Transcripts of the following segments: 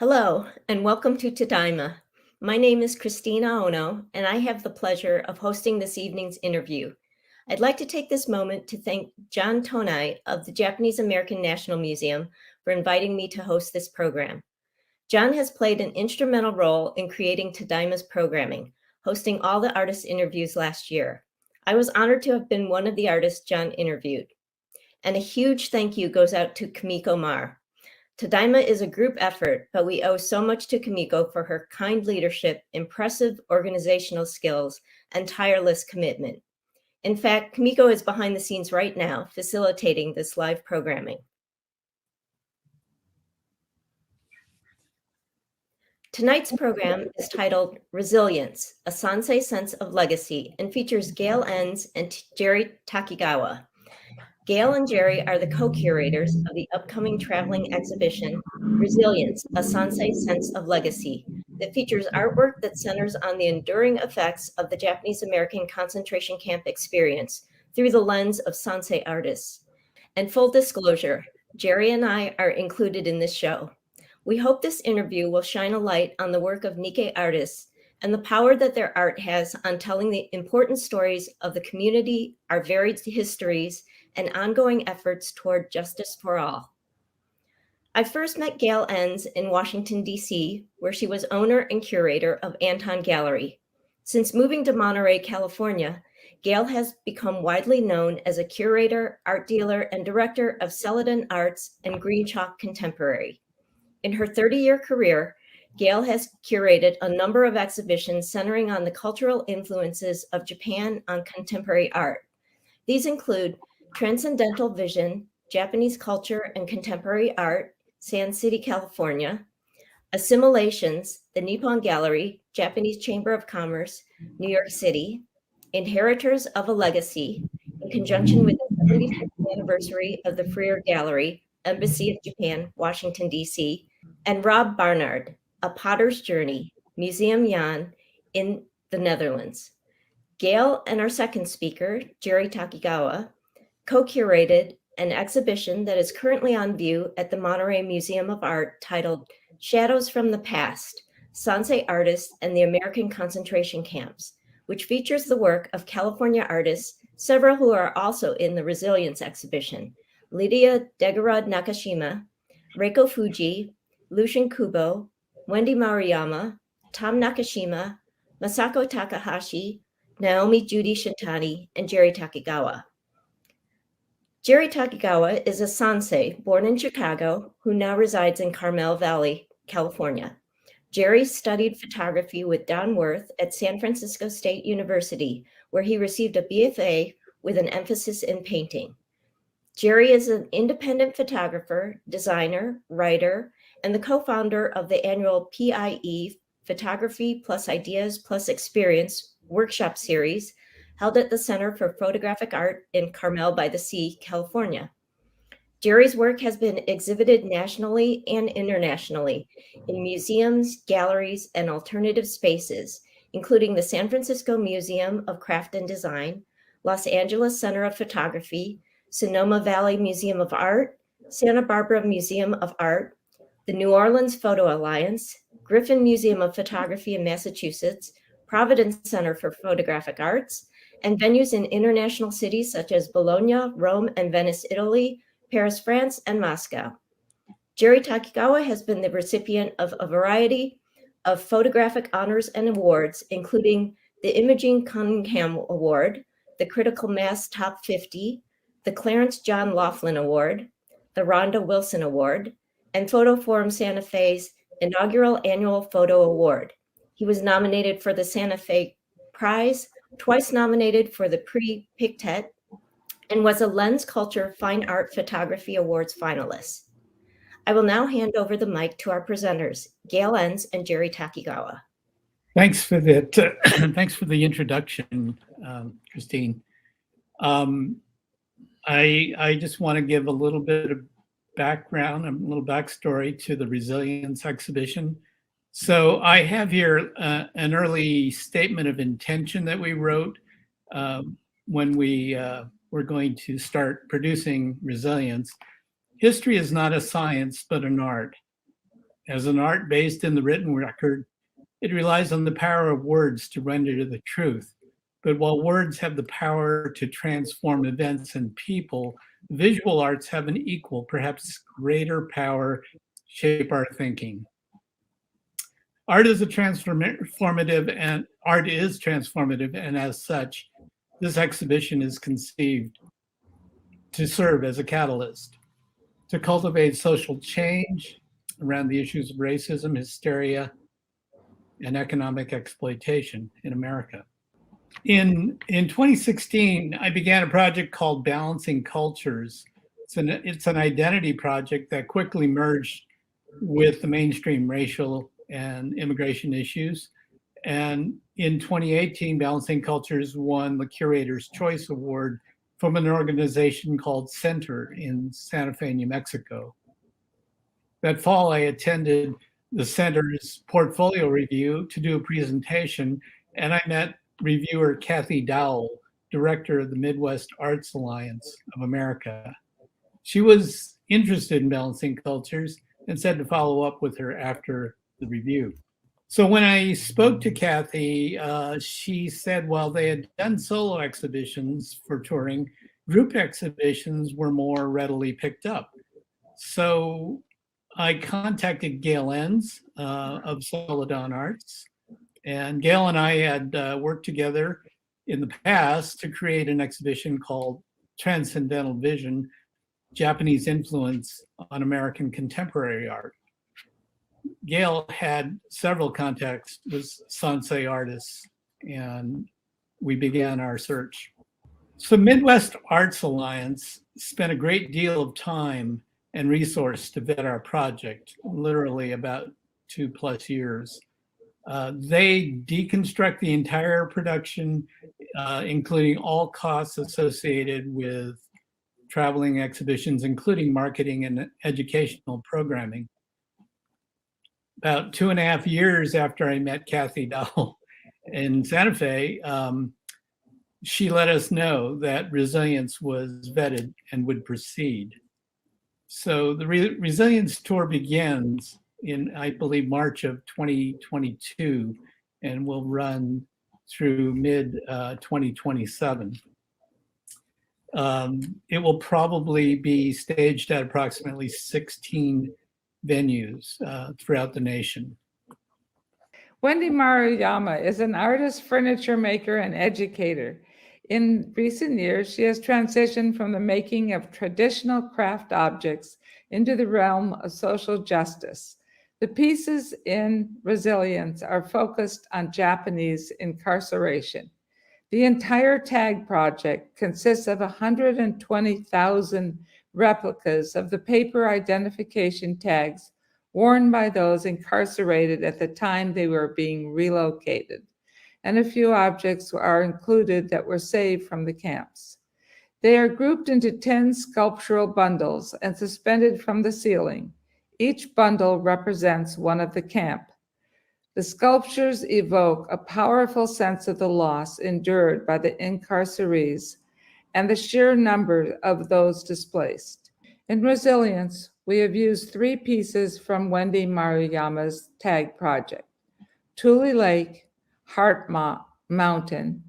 Hello, and welcome to Tadaima. My name is Kristine Aono, and I have the pleasure of hosting this evening's interview. I'd like to take this moment to thank John Tonai of the Japanese American National Museum for inviting me to host this program. John has played an instrumental role in creating Tadaima's programming, hosting all the artist interviews last year. I was honored to have been one of the artists John interviewed. And a huge thank you goes out to Kamiko Mar. Tadaima is a group effort, but we owe so much to Kamiko for her kind leadership, impressive organizational skills, and tireless commitment. In fact, Kamiko is behind the scenes right now, facilitating this live programming. Tonight's program is titled Resilience, a Sansei Sense of Legacy, and features Gail Enns and Jerry Takigawa. Gail and Jerry are the co-curators of the upcoming traveling exhibition, Resilience, a Sansei Sense of Legacy, that features artwork that centers on the enduring effects of the Japanese American concentration camp experience through the lens of Sansei artists. And full disclosure, Jerry and I are included in this show. We hope this interview will shine a light on the work of Nikkei artists and the power that their art has on telling the important stories of the community, our varied histories, and ongoing efforts toward justice for all. I first met Gail Enns in Washington, D.C., where she was owner and curator of Anton Gallery. Since moving to Monterey, California, Gail has become widely known as a curator, art dealer, and director of Celadon Arts and Green Chalk Contemporary. In her 30-year career, Gail has curated a number of exhibitions centering on the cultural influences of Japan on contemporary art. These include Transcendental Vision, Japanese Culture and Contemporary Art, Sand City, California, Assimilations, the Nippon Gallery, Japanese Chamber of Commerce, New York City, Inheritors of a Legacy, in conjunction with the 75th anniversary of the Freer Gallery, Embassy of Japan, Washington, D.C., and Rob Barnard, A Potter's Journey, Museum Jan in the Netherlands. Gail and our second speaker, Jerry Takigawa, co-curated an exhibition that is currently on view at the Monterey Museum of Art titled Shadows from the Past, Sansei Artists and the American Concentration Camps, which features the work of California artists, several who are also in the Resilience exhibition, Lydia Nakashima, Reiko Fujii, Lucien Kubo, Wendy Maruyama, Tom Nakashima, Masako Takahashi, Omi Judy Shintani, and Jerry Takigawa. Jerry Takigawa is a Sansei born in Chicago who now resides in Carmel Valley, California. Jerry studied photography with Don Worth at San Francisco State University, where he received a BFA with an emphasis in painting. Jerry is an independent photographer, designer, writer, and the co-founder of the annual PIE, Photography Plus Ideas Plus Experience workshop series, held at the Center for Photographic Art in Carmel by the Sea, California. Jerry's work has been exhibited nationally and internationally in museums, galleries, and alternative spaces, including the San Francisco Museum of Craft and Design, Los Angeles Center of Photography, Sonoma Valley Museum of Art, Santa Barbara Museum of Art, the New Orleans Photo Alliance, Griffin Museum of Photography in Massachusetts, Providence Center for Photographic Arts, and venues in international cities such as Bologna, Rome, and Venice, Italy, Paris, France, and Moscow. Jerry Takigawa has been the recipient of a variety of photographic honors and awards, including the Imogene Cunningham Award, the Critical Mass Top 50, the Clarence John Laughlin Award, the Rhonda Wilson Award, and Photo Forum Santa Fe's inaugural Annual Photo Award. He was nominated for the Santa Fe Prize, twice nominated for the Prix Pictet, and was a Lens Culture Fine Art Photography Awards finalist. I will now hand over the mic to our presenters, Gail Enns and Jerry Takigawa. Thanks for that. Thanks for the introduction, Kristine. I just want to give a little bit of background, a little backstory to the Resilience exhibition. So I have here an early statement of intention that we wrote when we were going to start producing Resilience. History is not a science, but an art. As an art based in the written record, it relies on the power of words to render the truth. But while words have the power to transform events and people, visual arts have an equal, perhaps greater power to shape our thinking. Art is transformative, and as such, this exhibition is conceived to serve as a catalyst, to cultivate social change around the issues of racism, hysteria, and economic exploitation in America. In 2016, I began a project called Balancing Cultures. It's an identity project that quickly merged with the mainstream racial and immigration issues. And in 2018, Balancing Cultures won the Curator's Choice Award from an organization called Center in Santa Fe, New Mexico. That fall, I attended the Center's portfolio review to do a presentation, and I met reviewer Kathy Dowell, director of the Midwest Arts Alliance of America. She was interested in Balancing Cultures and said to follow up with her after the review. So when I spoke to Kathy, she said while they had done solo exhibitions for touring, group exhibitions were more readily picked up. So I contacted Gail Enns of Celadon Arts, and Gail and I had worked together in the past to create an exhibition called Transcendental Vision, Japanese Influence on American Contemporary Art. Gail had several contacts with Sansei artists, and we began our search. So Midwest Arts Alliance spent a great deal of time and resource to vet our project, literally about 2+ years. They deconstruct the entire production, including all costs associated with traveling exhibitions, including marketing and educational programming. About 2.5 years after I met Kathy Dowell in Santa Fe, she let us know that Resilience was vetted and would proceed. So the Resilience tour begins in, I believe, March of 2022 and will run through mid-2027. It will probably be staged at approximately 16 venues throughout the nation. Wendy Maruyama is an artist, furniture maker, and educator. In recent years, she has transitioned from the making of traditional craft objects into the realm of social justice. The pieces in Resilience are focused on Japanese incarceration. The entire tag project consists of 120,000 replicas of the paper identification tags worn by those incarcerated at the time they were being relocated, and a few objects are included that were saved from the camps. They are grouped into 10 sculptural bundles and suspended from the ceiling. Each bundle represents one of the camp. The sculptures evoke a powerful sense of the loss endured by the incarcerees and the sheer number of those displaced. In Resilience, we have used 3 pieces from Wendy Maruyama's tag project: Tule Lake, Heart Mountain,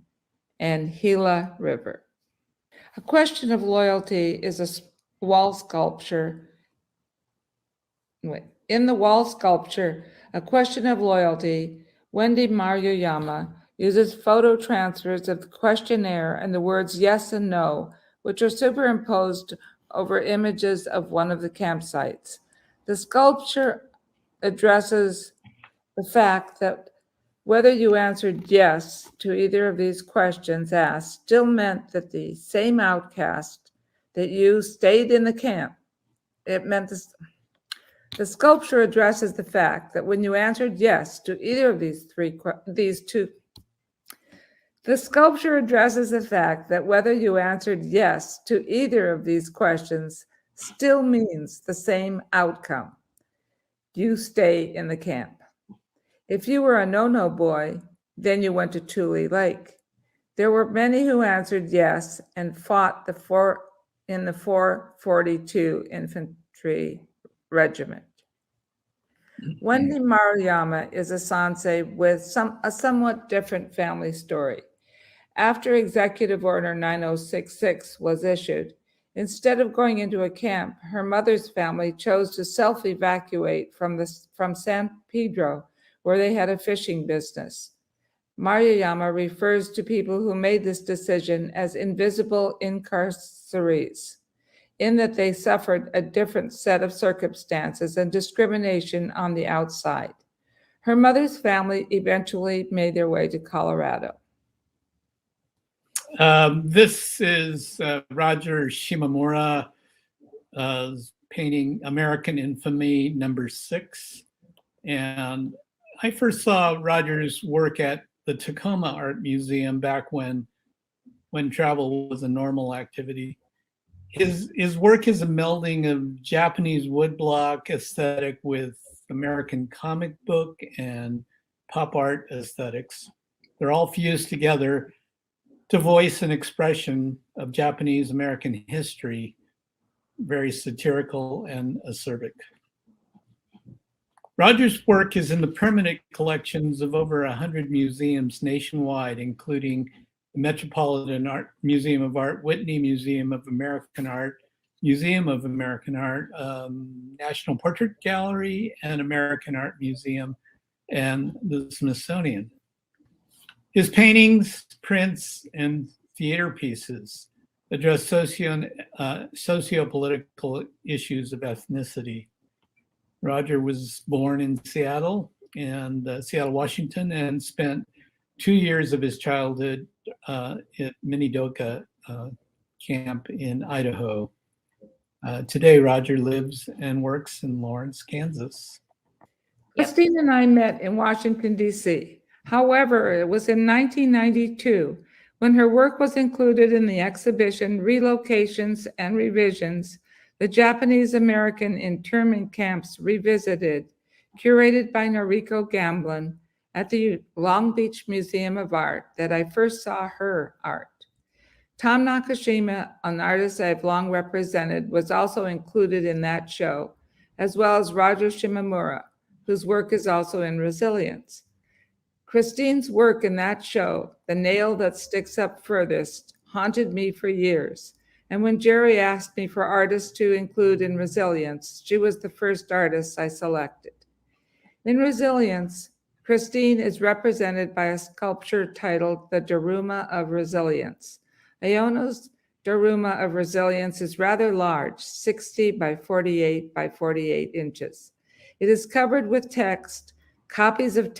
and Gila River. A Question of Loyalty is a wall sculpture. In the wall sculpture, A Question of Loyalty, Wendy Maruyama uses photo transfers of the questionnaire and the words yes and no, which are superimposed over images of one of the campsites. The sculpture addresses the fact that whether you answered yes to either of these questions asked still meant that the same outcast that you stayed in the camp. It meant the sculpture addresses the fact that when you answered yes to either of the sculpture addresses the fact that whether you answered yes to either of these questions still means the same outcome. You stay in the camp. If you were a no-no boy, then you went to Tule Lake. There were many who answered yes and fought in the 442 Infantry Regiment. Wendy Maruyama is a Sansei with a somewhat different family story. After Executive Order 9066 was issued, instead of going into a camp, her mother's family chose to self-evacuate from San Pedro, where they had a fishing business. Maruyama refers to people who made this decision as invisible incarcerees, in that they suffered a different set of circumstances and discrimination on the outside. Her mother's family eventually made their way to Colorado. This is Roger Shimomura painting American Infamy #6. And I first saw Roger's work at the Tacoma Art Museum back when travel was a normal activity. His work is a melding of Japanese woodblock aesthetic with American comic book and pop art aesthetics. They're all fused together to voice an expression of Japanese American history, very satirical and acerbic. Roger's work is in the permanent collections of over 100 museums nationwide, including the Metropolitan Museum of Art, Whitney Museum of American Art, Museum of American Art, National Portrait Gallery, and American Art Museum, and the Smithsonian. His paintings, prints, and theater pieces address socio-political issues of ethnicity. Roger was born in Seattle, Washington, and spent 2 years of his childhood at Minidoka camp in Idaho. Today, Roger lives and works in Lawrence, Kansas. Kristine and I met in Washington, D.C. However, it was in 1992 when her work was included in the exhibition Relocations and Revisions, the Japanese American Internment Camps Revisited, curated by Noriko Gamblin at the Long Beach Museum of Art, that I first saw her art. Tom Nakashima, an artist I've long represented, was also included in that show, as well as Roger Shimomura, whose work is also in Resilience. Kristine's work in that show, The Nail That Sticks Up Furthest, haunted me for years. And when Jerry asked me for artists to include in Resilience, she was the first artist I selected. In Resilience, Kristine is represented by a sculpture titled The Daruma of Resilience. Aono's Daruma of Resilience is rather large, 60 by 48 by 48 inches. It is covered with text, copies of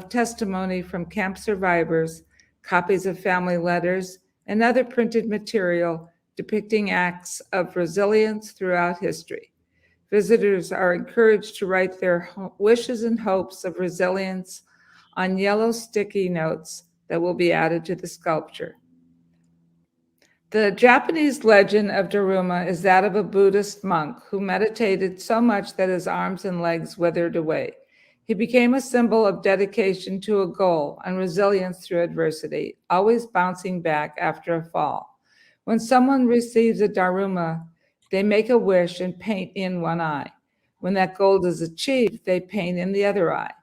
testimony from camp survivors, copies of family letters, and other printed material depicting acts of resilience throughout history. Visitors are encouraged to write their wishes and hopes of resilience on yellow sticky notes that will be added to the sculpture. The Japanese legend of Daruma is that of a Buddhist monk who meditated so much that his arms and legs withered away. He became a symbol of dedication to a goal and resilience through adversity, always bouncing back after a fall. When someone receives a Daruma, they make a wish and paint in one eye. When that goal is achieved, they paint in the other eye.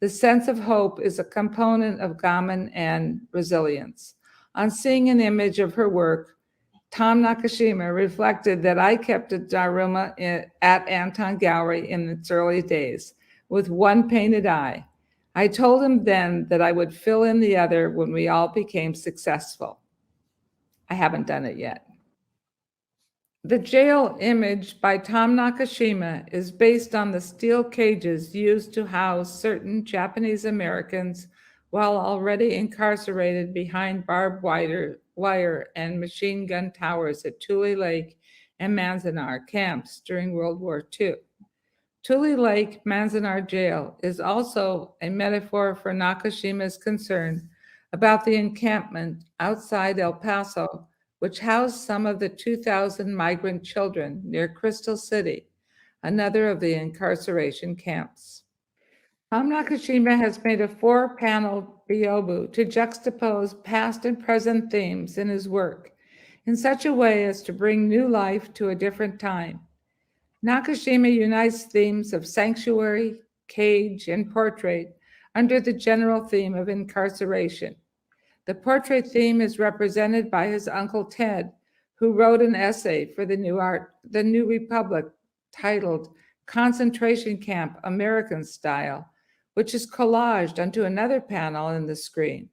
The sense of hope is a component of gamin and resilience. On seeing an image of her work, Tom Nakashima reflected that I kept a Daruma at Anton Gallery in its early days with one painted eye. I told him then that I would fill in the other when we all became successful. I haven't done it yet. The jail image by Tom Nakashima is based on the steel cages used to house certain Japanese Americans while already incarcerated behind barbed wire and machine gun towers at Tule Lake and Manzanar camps during World War II. Tule Lake Manzanar Jail is also a metaphor for Nakashima's concern about the encampment outside El Paso, which housed some of the 2,000 migrant children near Crystal City, another of the incarceration camps. Tom Nakashima has made a 4-panel ryobu to juxtapose past and present themes in his work in such a way as to bring new life to a different time. Nakashima unites themes of sanctuary, cage, and portrait under the general theme of incarceration. The portrait theme is represented by his uncle Ted, who wrote an essay for the New Republic titled Concentration Camp American Style, which is collaged onto another panel in the screen.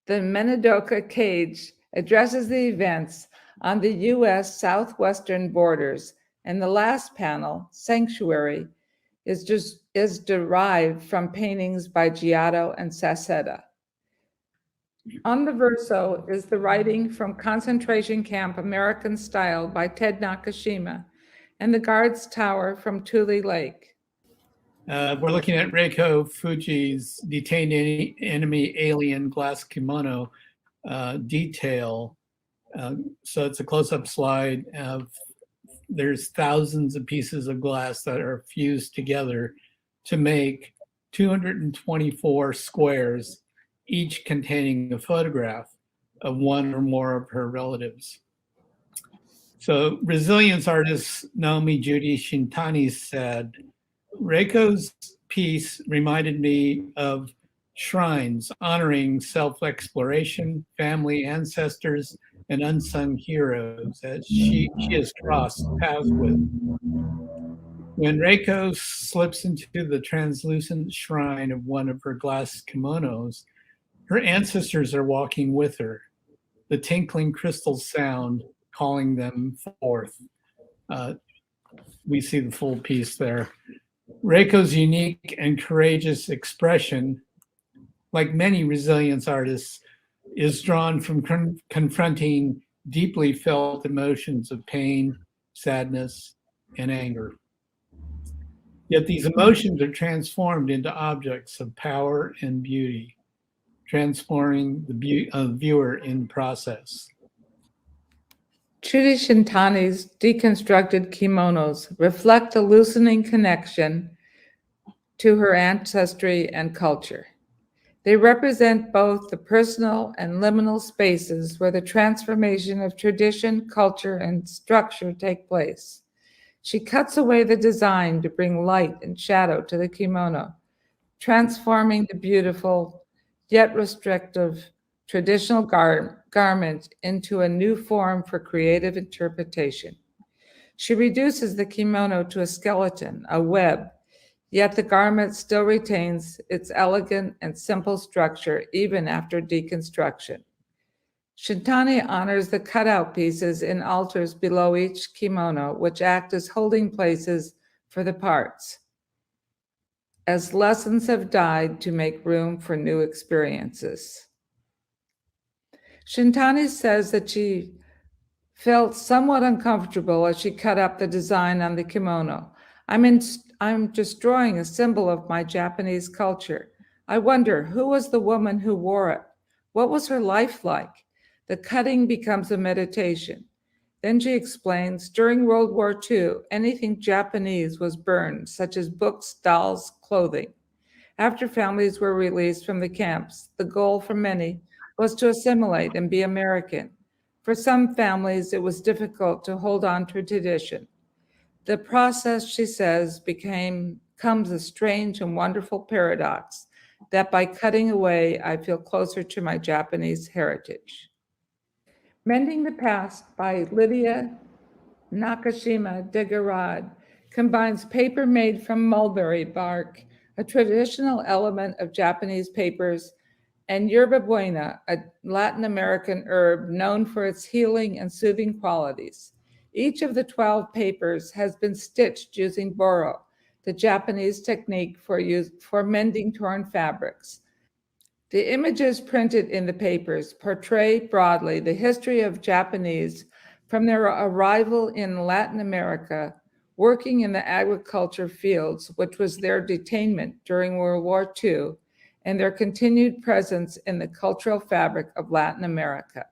The Minidoka cage addresses the events on the U.S. southwestern borders, and the last panel, Sanctuary, is derived from paintings by Giotto and Sasetta. On the verso is the writing from Concentration Camp American Style by Ted Nakashima and the Guards Tower from Tule Lake. We're looking at Reiko Fujii's Detained Enemy Alien Glass Kimono detail. So it's a close-up slide of there's thousands of pieces of glass that are fused together to make 224 squares, each containing a photograph of one or more of her relatives. So resilience artist Omi Judy Shintani said, Reiko's piece reminded me of shrines honoring self-exploration, family, ancestors, and unsung heroes that she has crossed paths with. When Reiko slips into the translucent shrine of one of her glass kimonos, her ancestors are walking with her, the tinkling crystal sound calling them forth. We see the full piece there. Reiko's unique and courageous expression, like many resilience artists, is drawn from confronting deeply felt emotions of pain, sadness, and anger. Yet these emotions are transformed into objects of power and beauty, transforming the viewer in process. Judy Shintani's deconstructed kimonos reflect a loosening connection to her ancestry and culture. They represent both the personal and liminal spaces where the transformation of tradition, culture, and structure take place. She cuts away the design to bring light and shadow to the kimono, transforming the beautiful yet restrictive traditional garment into a new form for creative interpretation. She reduces the kimono to a skeleton, a web, yet the garment still retains its elegant and simple structure even after deconstruction. Shintani honors the cutout pieces in altars below each kimono, which act as holding places for the parts, as lessons have died to make room for new experiences. Shintani says that she felt somewhat uncomfortable as she cut up the design on the kimono. I'm destroying a symbol of my Japanese culture. I wonder, who was the woman who wore it? What was her life like? The cutting becomes a meditation. Then she explains, during World War II, anything Japanese was burned, such as books, dolls, clothing. After families were released from the camps, the goal for many was to assimilate and be American. For some families, it was difficult to hold on to tradition. The process, she says, becomes a strange and wonderful paradox that by cutting away, I feel closer to my Japanese heritage. Mending the Past by Lydia Nakashima Degarrod combines paper made from mulberry bark, a traditional element of Japanese papers, and yerba buena, a Latin American herb known for its healing and soothing qualities. Each of the 12 papers has been stitched using boro, the Japanese technique for mending torn fabrics. The images printed in the papers portray broadly the history of Japanese from their arrival in Latin America, working in the agriculture fields, which was their detainment during World War II, and their continued presence in the cultural fabric of Latin America.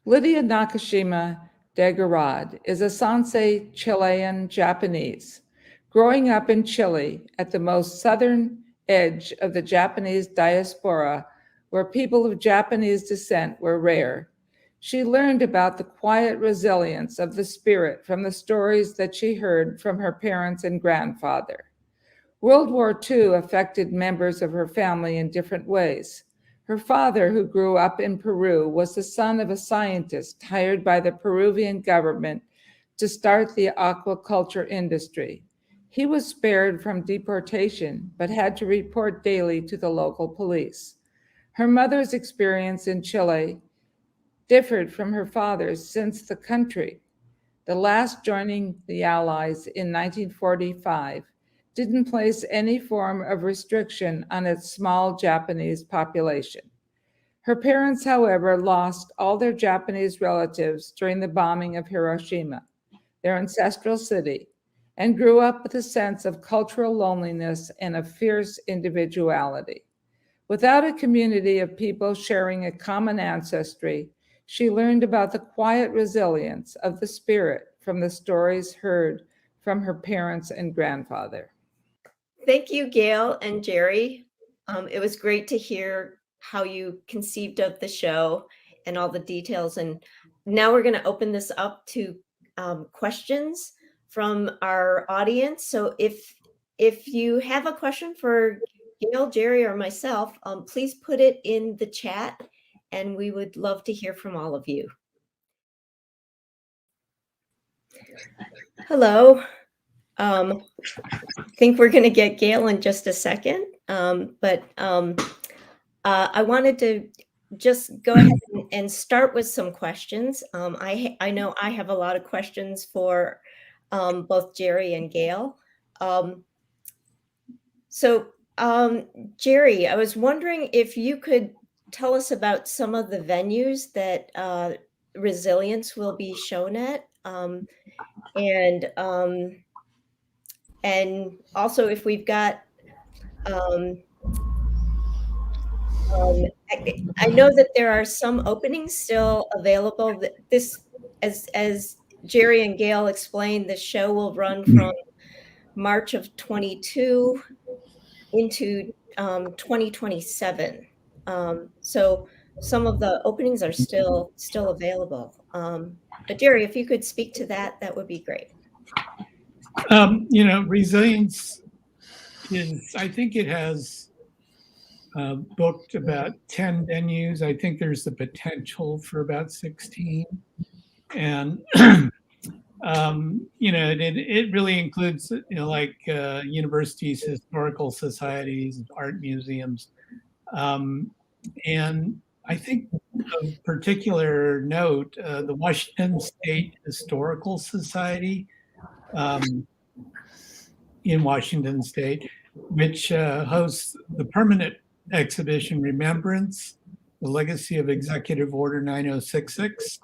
Lydia Nakashima Degarrod is a Sansei Chilean Japanese. Growing up in Chile at the most southern edge of the Japanese diaspora, where people of Japanese descent were rare, She learned about the quiet resilience of the spirit from the stories that she heard from her parents and grandfather. World War II affected members of her family in different ways. Her father, who grew up in Peru, was the son of a scientist hired by the Peruvian government to start the aquaculture industry. He was spared from deportation, but had to report daily to the local police. Her mother's experience in Chile differed from her father's since the country, the last joining the Allies in 1945, didn't place any form of restriction on its small Japanese population. Her parents, however, lost all their Japanese relatives during the bombing of Hiroshima, their ancestral city, and grew up with a sense of cultural loneliness and a fierce individuality. Without a community of people sharing a common ancestry, she learned about the quiet resilience of the spirit from the stories heard from her parents and grandfather. Thank you, Gail and Jerry. It was great to hear how you conceived of the show and all the details. And now we're going to open this up to questions from our audience. So if you have a question for Gail, Jerry, or myself, please put it in the chat, and we would love to hear from all of you. Hello. I think we're going to get Gail in just a second, but I wanted to just go ahead and start with some questions. I know I have a lot of questions for both Jerry and Gail. Jerry, I was wondering if you could tell us about some of the venues that Resilience will be shown at, and also if we've got, I know that there are some openings still available. This, as Jerry and Gail explained, the show will run from March of 22 into 2027. So some of the openings are still available. But Jerry, if you could speak to that, that would be great. Resilience is, I think it has booked about 10 venues. I think there's the potential for about 16. And, it really includes, like universities, historical societies, art museums. And I think of particular note, the Washington State Historical Society in Washington State, which hosts the permanent exhibition Remembrance, the Legacy of Executive Order 9066.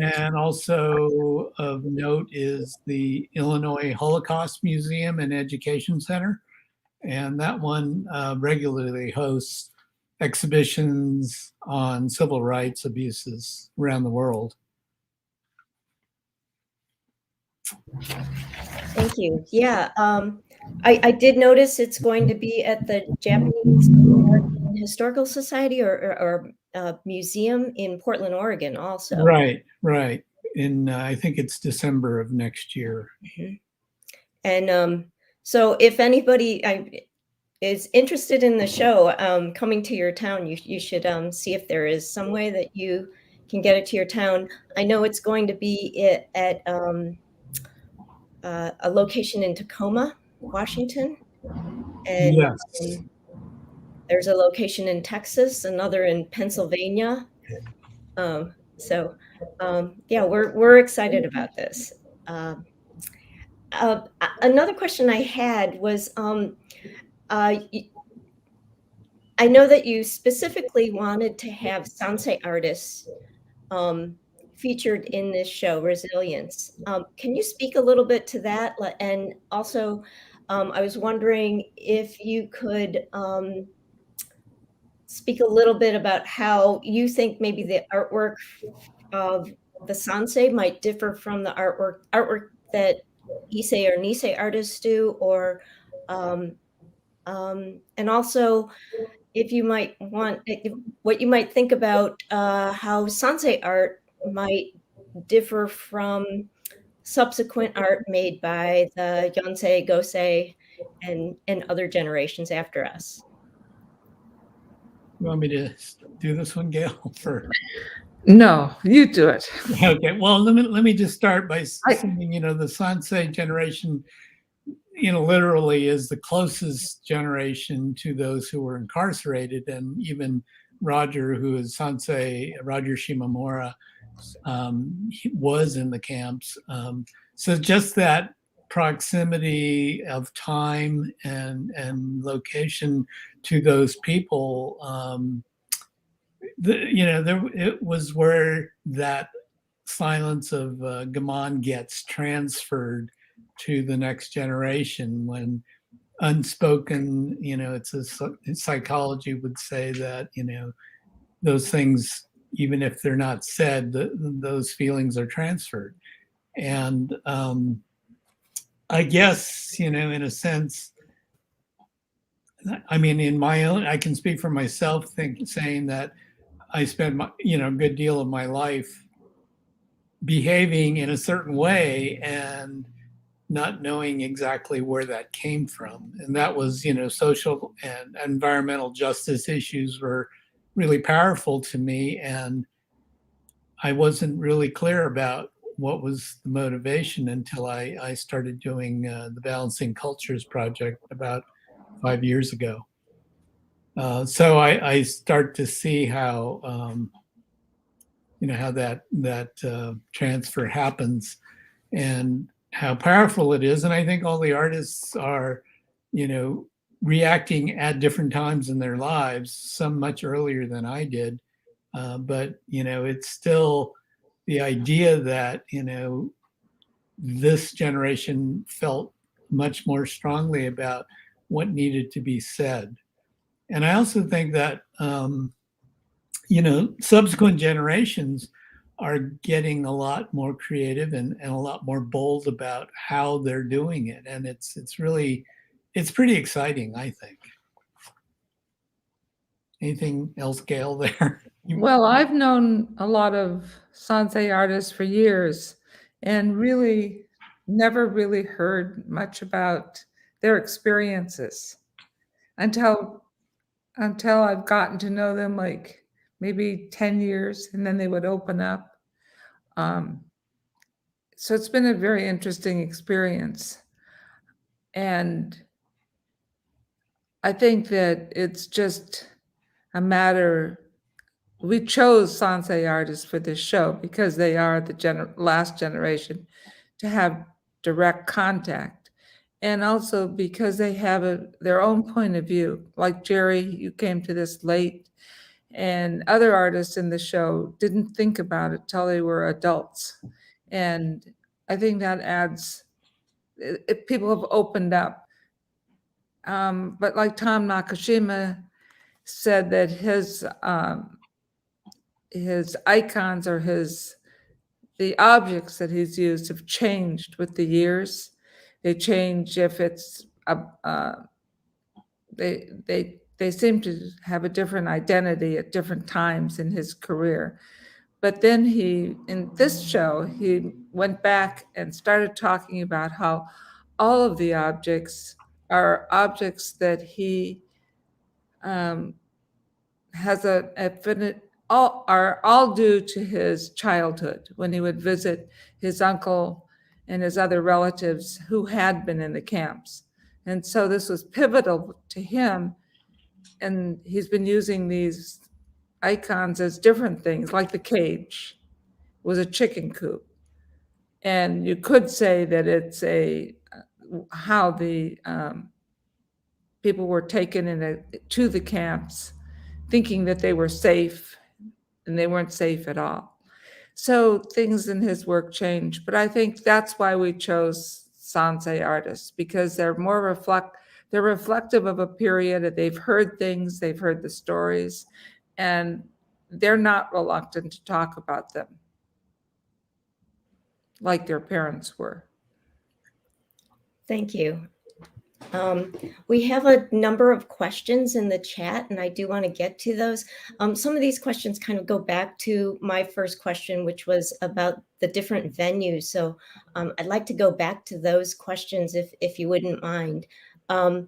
And also of note is the Illinois Holocaust Museum and Education Center. And that one regularly hosts exhibitions on civil rights abuses around the world. Thank you. Yeah, I did notice it's going to be at the Japanese American Historical Society or museum in Portland, Oregon also. Right. In, I think it's December of next year. Mm-hmm. And so if anybody is interested in the show coming to your town, you should see if there is some way that you can get it to your town. I know it's going to be at a location in Tacoma, Washington, and yes. There's a location in Texas, another in Pennsylvania. Yeah, we're excited about this. Another question I had was, I know that you specifically wanted to have Sansei artists featured in this show, Resilience. Can you speak a little bit to that? And also, I was wondering if you could speak a little bit about how you think maybe the artwork of the Sansei might differ from the artwork that Issei or Nisei artists do, or and also if you might want, what you might think about how Sansei art might differ from subsequent art made by the Yonsei, Gosei, and other generations after us. You want me to do this one, Gail? No, you do it. Okay. Well, let me just start by saying, the Sansei generation, literally is the closest generation to those who were incarcerated, and even Roger, who is Sansei Roger Shimomura, he was in the camps. So just that proximity of time and location to those people, it was where that silence of Gammon gets transferred to the next generation when unspoken, it's psychology would say that, those things, even if they're not said, those feelings are transferred. And I guess, in a sense, I mean, in my own, I can speak for myself, saying that I spent a good deal of my life behaving in a certain way and not knowing exactly where that came from. And that was, social and environmental justice issues were really powerful to me. And I wasn't really clear about what was the motivation until I started doing the Balancing Cultures project about 5 years ago. So I start to see how, how that transfer happens and how powerful it is. And I think all the artists are, reacting at different times in their lives, some much earlier than I did. But, it's still the idea that, this generation felt much more strongly about what needed to be said. And I also think that, subsequent generations are getting a lot more creative and a lot more bold about how they're doing it. And it's pretty exciting, I think. Anything else, Gail, there? Well, I've known a lot of Sansei artists for years and really never really heard much about their experiences until I've gotten to know them like maybe 10 years, and then they would open up. So it's been a very interesting experience. And I think that it's just a matter, we chose Sansei artists for this show because they are the last generation to have direct contact. And also because they have their own point of view. Like Jerry, you came to this late, and other artists in the show didn't think about it till they were adults. And I think that adds, people have opened up. But like Tom Nakashima said that his icons or the objects that he's used have changed with the years. They change if it's they seem to have a different identity at different times in his career. But then in this show, he went back and started talking about how all of the objects are objects that he has are all due to his childhood when he would visit his uncle and his other relatives who had been in the camps. And so this was pivotal to him. And he's been using these icons as different things, like the cage was a chicken coop. And you could say that it's how the people were taken to the camps thinking that they were safe, and they weren't safe at all. So things in his work change, but I think that's why we chose Sansei artists, because they're reflective of a period that they've heard things, they've heard the stories, and they're not reluctant to talk about them like their parents were. Thank you. We have a number of questions in the chat, and I do want to get to those. Some of these questions kind of go back to my first question, which was about the different venues. So I'd like to go back to those questions if you wouldn't mind. Paula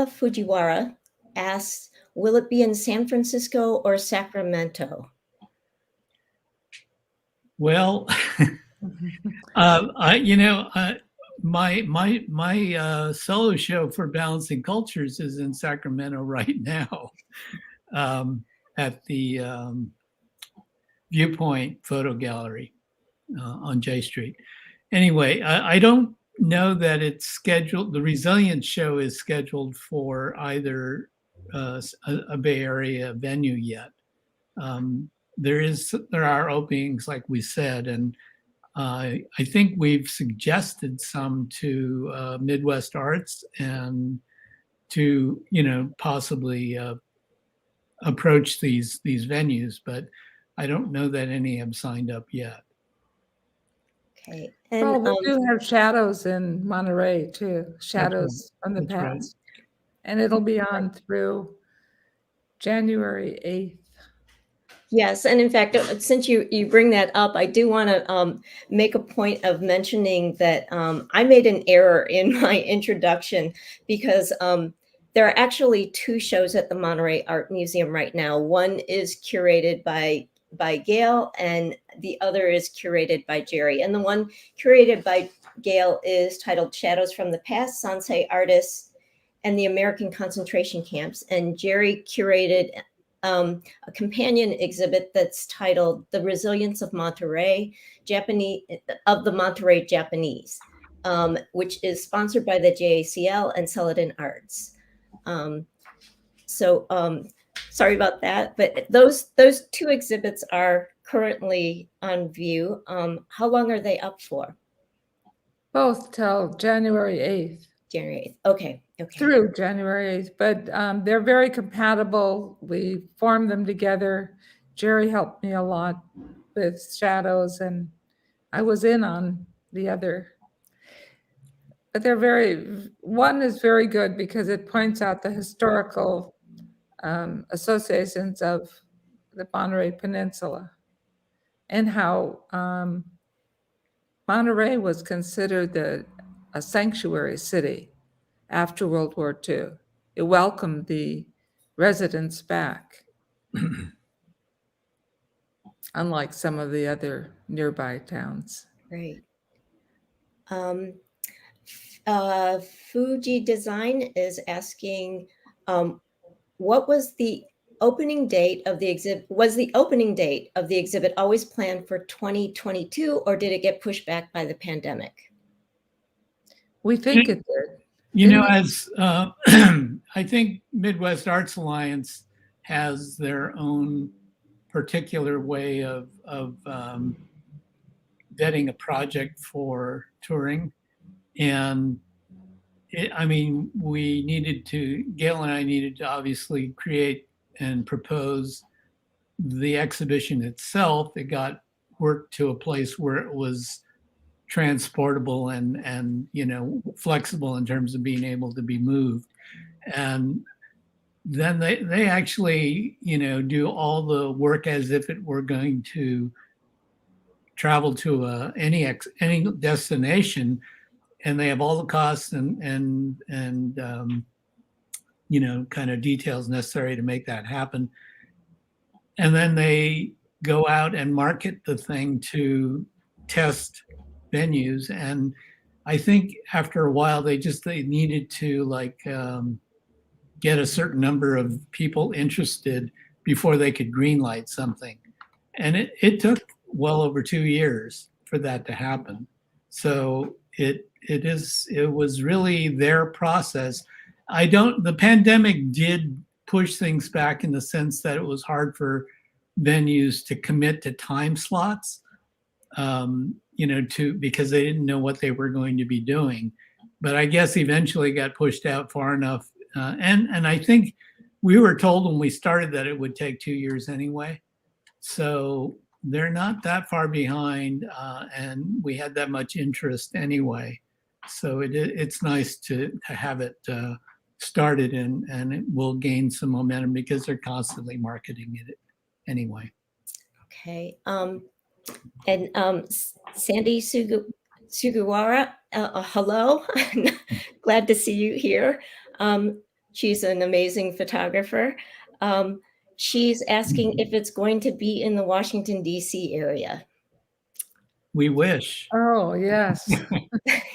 Fujiwara asks, will it be in San Francisco or Sacramento? Well, my solo show for Balancing Cultures is in Sacramento right now, at the Viewpoint Photo Gallery on J Street. Anyway, I don't know that it's scheduled. The Resilience show is scheduled for either a Bay Area venue yet. There are openings, like we said, and I think we've suggested some to Midwest Arts and to possibly approach these venues, but I don't know that any have signed up yet. Okay. And we do have Shadows in Monterey too. Shadows from the past, right. And it'll be on through January 8th. Yes, and in fact, since you bring that up, I do want to make a point of mentioning that I made an error in my introduction, because there are actually two shows at the Monterey Art Museum right now. One is curated by Gail, and the other is curated by Jerry. And the one curated by Gail is titled Shadows from the Past, Sansei Artists and the American Concentration Camps. And Jerry curated a companion exhibit that's titled The Resilience of Monterey, of the Monterey Japanese, which is sponsored by the JACL and Celadon Arts. Sorry about that, but those two exhibits are currently on view. How long are they up for? Both till January 8th. January 8th. Okay. Through January 8th, but they're very compatible. We formed them together. Jerry helped me a lot with Shadows, and I was in on the other. But one is very good because it points out the historical associations of the Monterey Peninsula and how Monterey was considered a sanctuary city after World War II. It welcomed the residents back, unlike some of the other nearby towns. Great. Fuji Design is asking, what was the opening date of the exhibit? Was the opening date of the exhibit always planned for 2022, or did it get pushed back by the pandemic? We think it did. As I think Midwest Arts Alliance has their own particular way of vetting a project for touring. And Gail and I needed to obviously create and propose the exhibition itself. It got worked to a place where it was transportable and flexible in terms of being able to be moved. And then they actually do all the work as if it were going to travel to any destination, and they have all the costs and kind of details necessary to make that happen. And then they go out and market the thing to test venues. And I think after a while they needed to get a certain number of people interested before they could greenlight something. And it took well over 2 years for that to happen. So it was really their process. The pandemic did push things back in the sense that it was hard for venues to commit to time slots, because they didn't know what they were going to be doing. But I guess eventually got pushed out far enough. And I think we were told when we started that it would take 2 years anyway. So they're not that far behind, and we had that much interest anyway. So it's nice to have it started, and it will gain some momentum because they're constantly marketing it anyway. Okay. And Sandy Sugawara, hello. Glad to see you here. She's an amazing photographer. She's asking if it's going to be in the Washington, D.C. area. We wish. Oh, yes.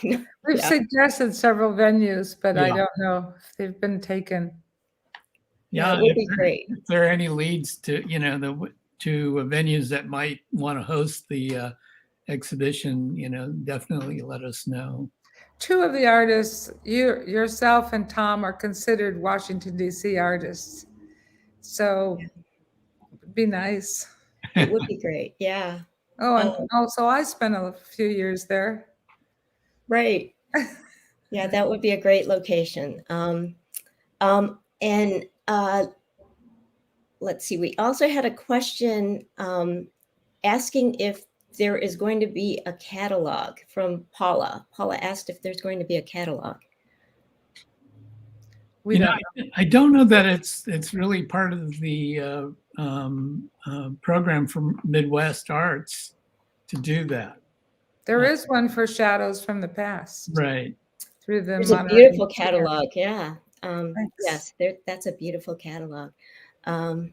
We've suggested several venues, but I don't know if they've been taken. Yeah, it would be great. If there are any leads to, to venues that might want to host the exhibition, definitely let us know. Two of the artists, yourself and Tom, are considered Washington, D.C. artists. So it'd be nice. It would be great. Yeah. Oh, and also I spent a few years there. Right. Yeah, that would be a great location. And let's see, we also had a question asking if there is going to be a catalog from Paula. Paula asked if there's going to be a catalog. I don't know that it's really part of the program for Midwest Arts to do that. There is one for Shadows from the Past. Right. Through the There's a beautiful catalog. Yeah. Yes, that's a beautiful catalog. I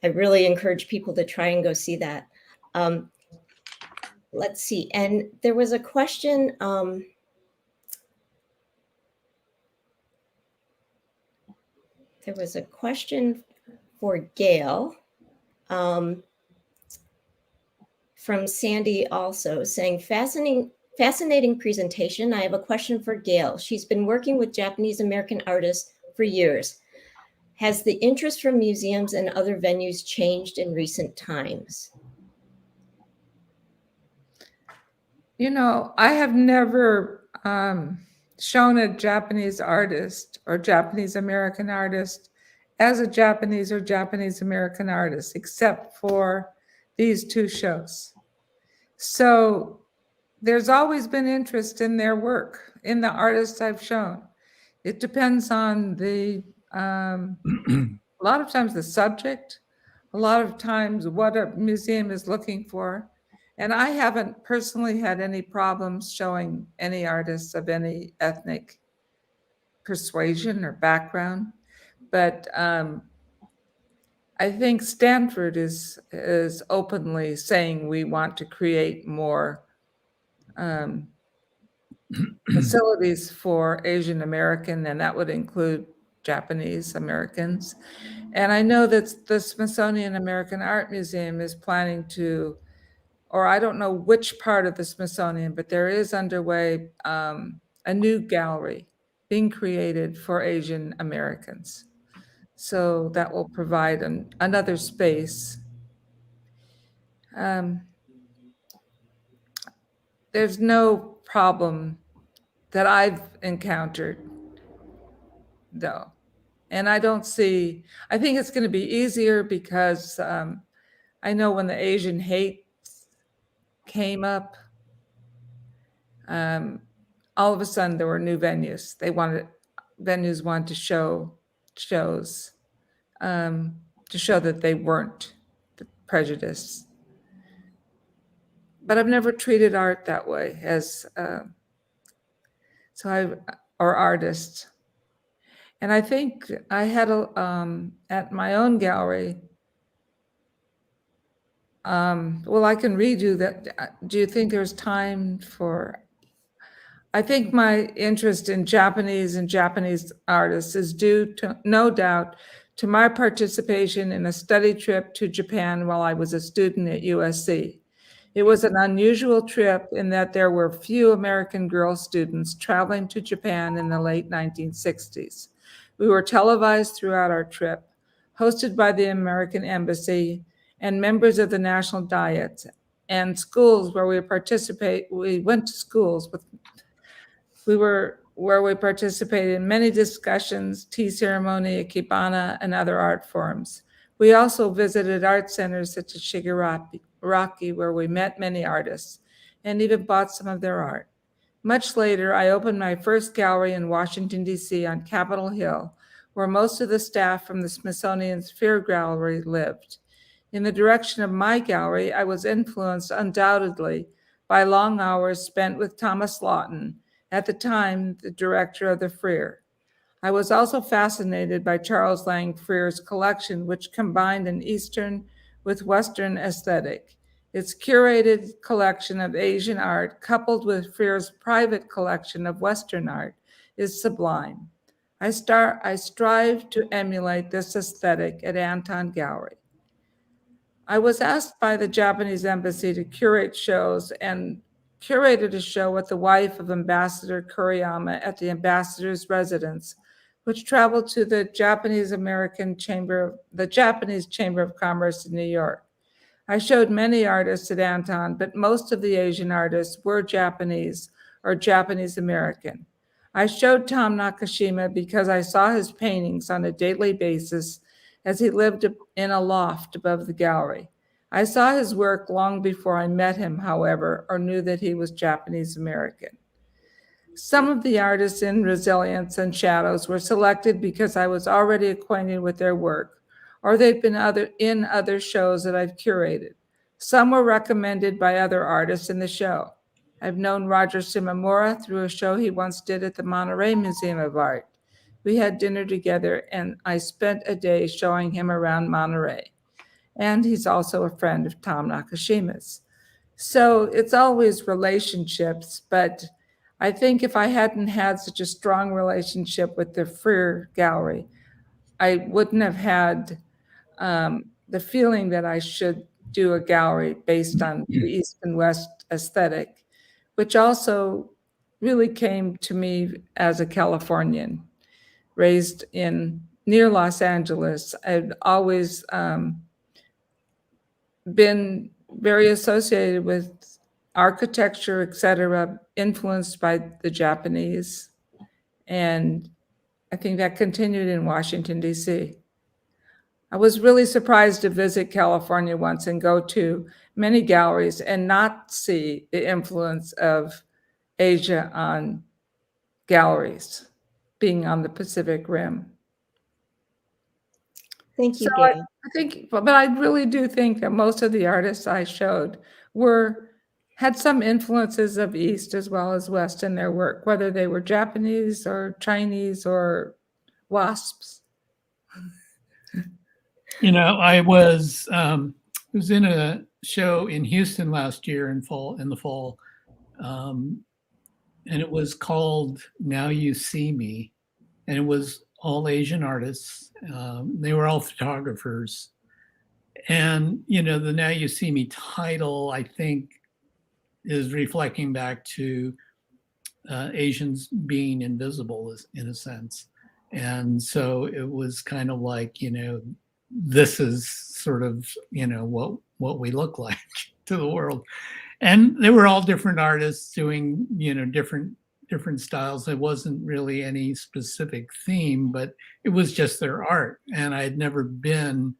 really encourage people to try and go see that. Let's see. And there was a question. There was a question for Gail from Sandy also saying, fascinating presentation. I have a question for Gail. She's been working with Japanese American artists for years. Has the interest from museums and other venues changed in recent times? I have never shown a Japanese artist or Japanese American artist as a Japanese or Japanese American artist, except for these two shows. So there's always been interest in their work, in the artists I've shown. It depends on a lot of times the subject, a lot of times what a museum is looking for. And I haven't personally had any problems showing any artists of any ethnic persuasion or background. But I think Stanford is openly saying we want to create more facilities for Asian American, and that would include Japanese Americans. And I know that the Smithsonian American Art Museum is planning to, or I don't know which part of the Smithsonian, but there is underway a new gallery being created for Asian Americans. So that will provide another space. There's no problem that I've encountered, though. And I think it's going to be easier because I know when the Asian hate came up, all of a sudden there were new venues. Venues wanted to show shows to show that they weren't prejudiced. But I've never treated art that way or artists. And I think I had at my own gallery. Well, I can read you that. Do you think there's time for? I think my interest in Japanese and Japanese artists is due to, no doubt, to my participation in a study trip to Japan while I was a student at USC. It was an unusual trip in that there were few American girl students traveling to Japan in the late 1960s. We were televised throughout our trip, hosted by the American Embassy and members of the National Diet, and schools where we went to schools where we participated in many discussions, tea ceremony, ikebana, and other art forms. We also visited art centers such as Shigaraki, where we met many artists and even bought some of their art. Much later, I opened my first gallery in Washington, D.C. on Capitol Hill, where most of the staff from the Smithsonian's Sphere Gallery lived. In the direction of my gallery, I was influenced undoubtedly by long hours spent with Thomas Lawton, at the time the director of the Freer. I was also fascinated by Charles Lang Freer's collection, which combined an Eastern with Western aesthetic. Its curated collection of Asian art, coupled with Freer's private collection of Western art, is sublime. I strive to emulate this aesthetic at Anton Gallery. I was asked by the Japanese embassy to curate shows and curated a show with the wife of Ambassador Kuriyama at the ambassador's residence, which traveled to the Japanese Chamber of Commerce in New York. I showed many artists at Anton, but most of the Asian artists were Japanese or Japanese American. I showed Tom Nakashima because I saw his paintings on a daily basis as he lived in a loft above the gallery. I saw his work long before I met him, however, or knew that he was Japanese American. Some of the artists in Resilience and Shadows were selected because I was already acquainted with their work, or they've been in other shows that I've curated. Some were recommended by other artists in the show. I've known Roger Shimomura through a show he once did at the Monterey Museum of Art. We had dinner together, and I spent a day showing him around Monterey. And he's also a friend of Tom Nakashima's. So it's always relationships, but I think if I hadn't had such a strong relationship with the Freer Gallery, I wouldn't have had the feeling that I should do a gallery based on the East and West aesthetic, which also really came to me as a Californian, raised near Los Angeles. I'd always been very associated with architecture, etc., influenced by the Japanese. And I think that continued in Washington, D.C. I was really surprised to visit California once and go to many galleries and not see the influence of Asia on galleries, being on the Pacific Rim. Thank you, So Gail. but I really do think that most of the artists I showed had some influences of East as well as West in their work, whether they were Japanese or Chinese or WASPs. You know, I was in a show in Houston last year in the fall, and it was called Now You See Me, and it was all Asian artists. They were all photographers. And, you know, the Now You See Me title, I think, is reflecting back to Asians being invisible in a sense. And so it was kind of like, you know, this is sort of, you know, what we look like to the world. And they were all different artists doing, you know, different styles. It wasn't really any specific theme, but it was just their art. And I had never been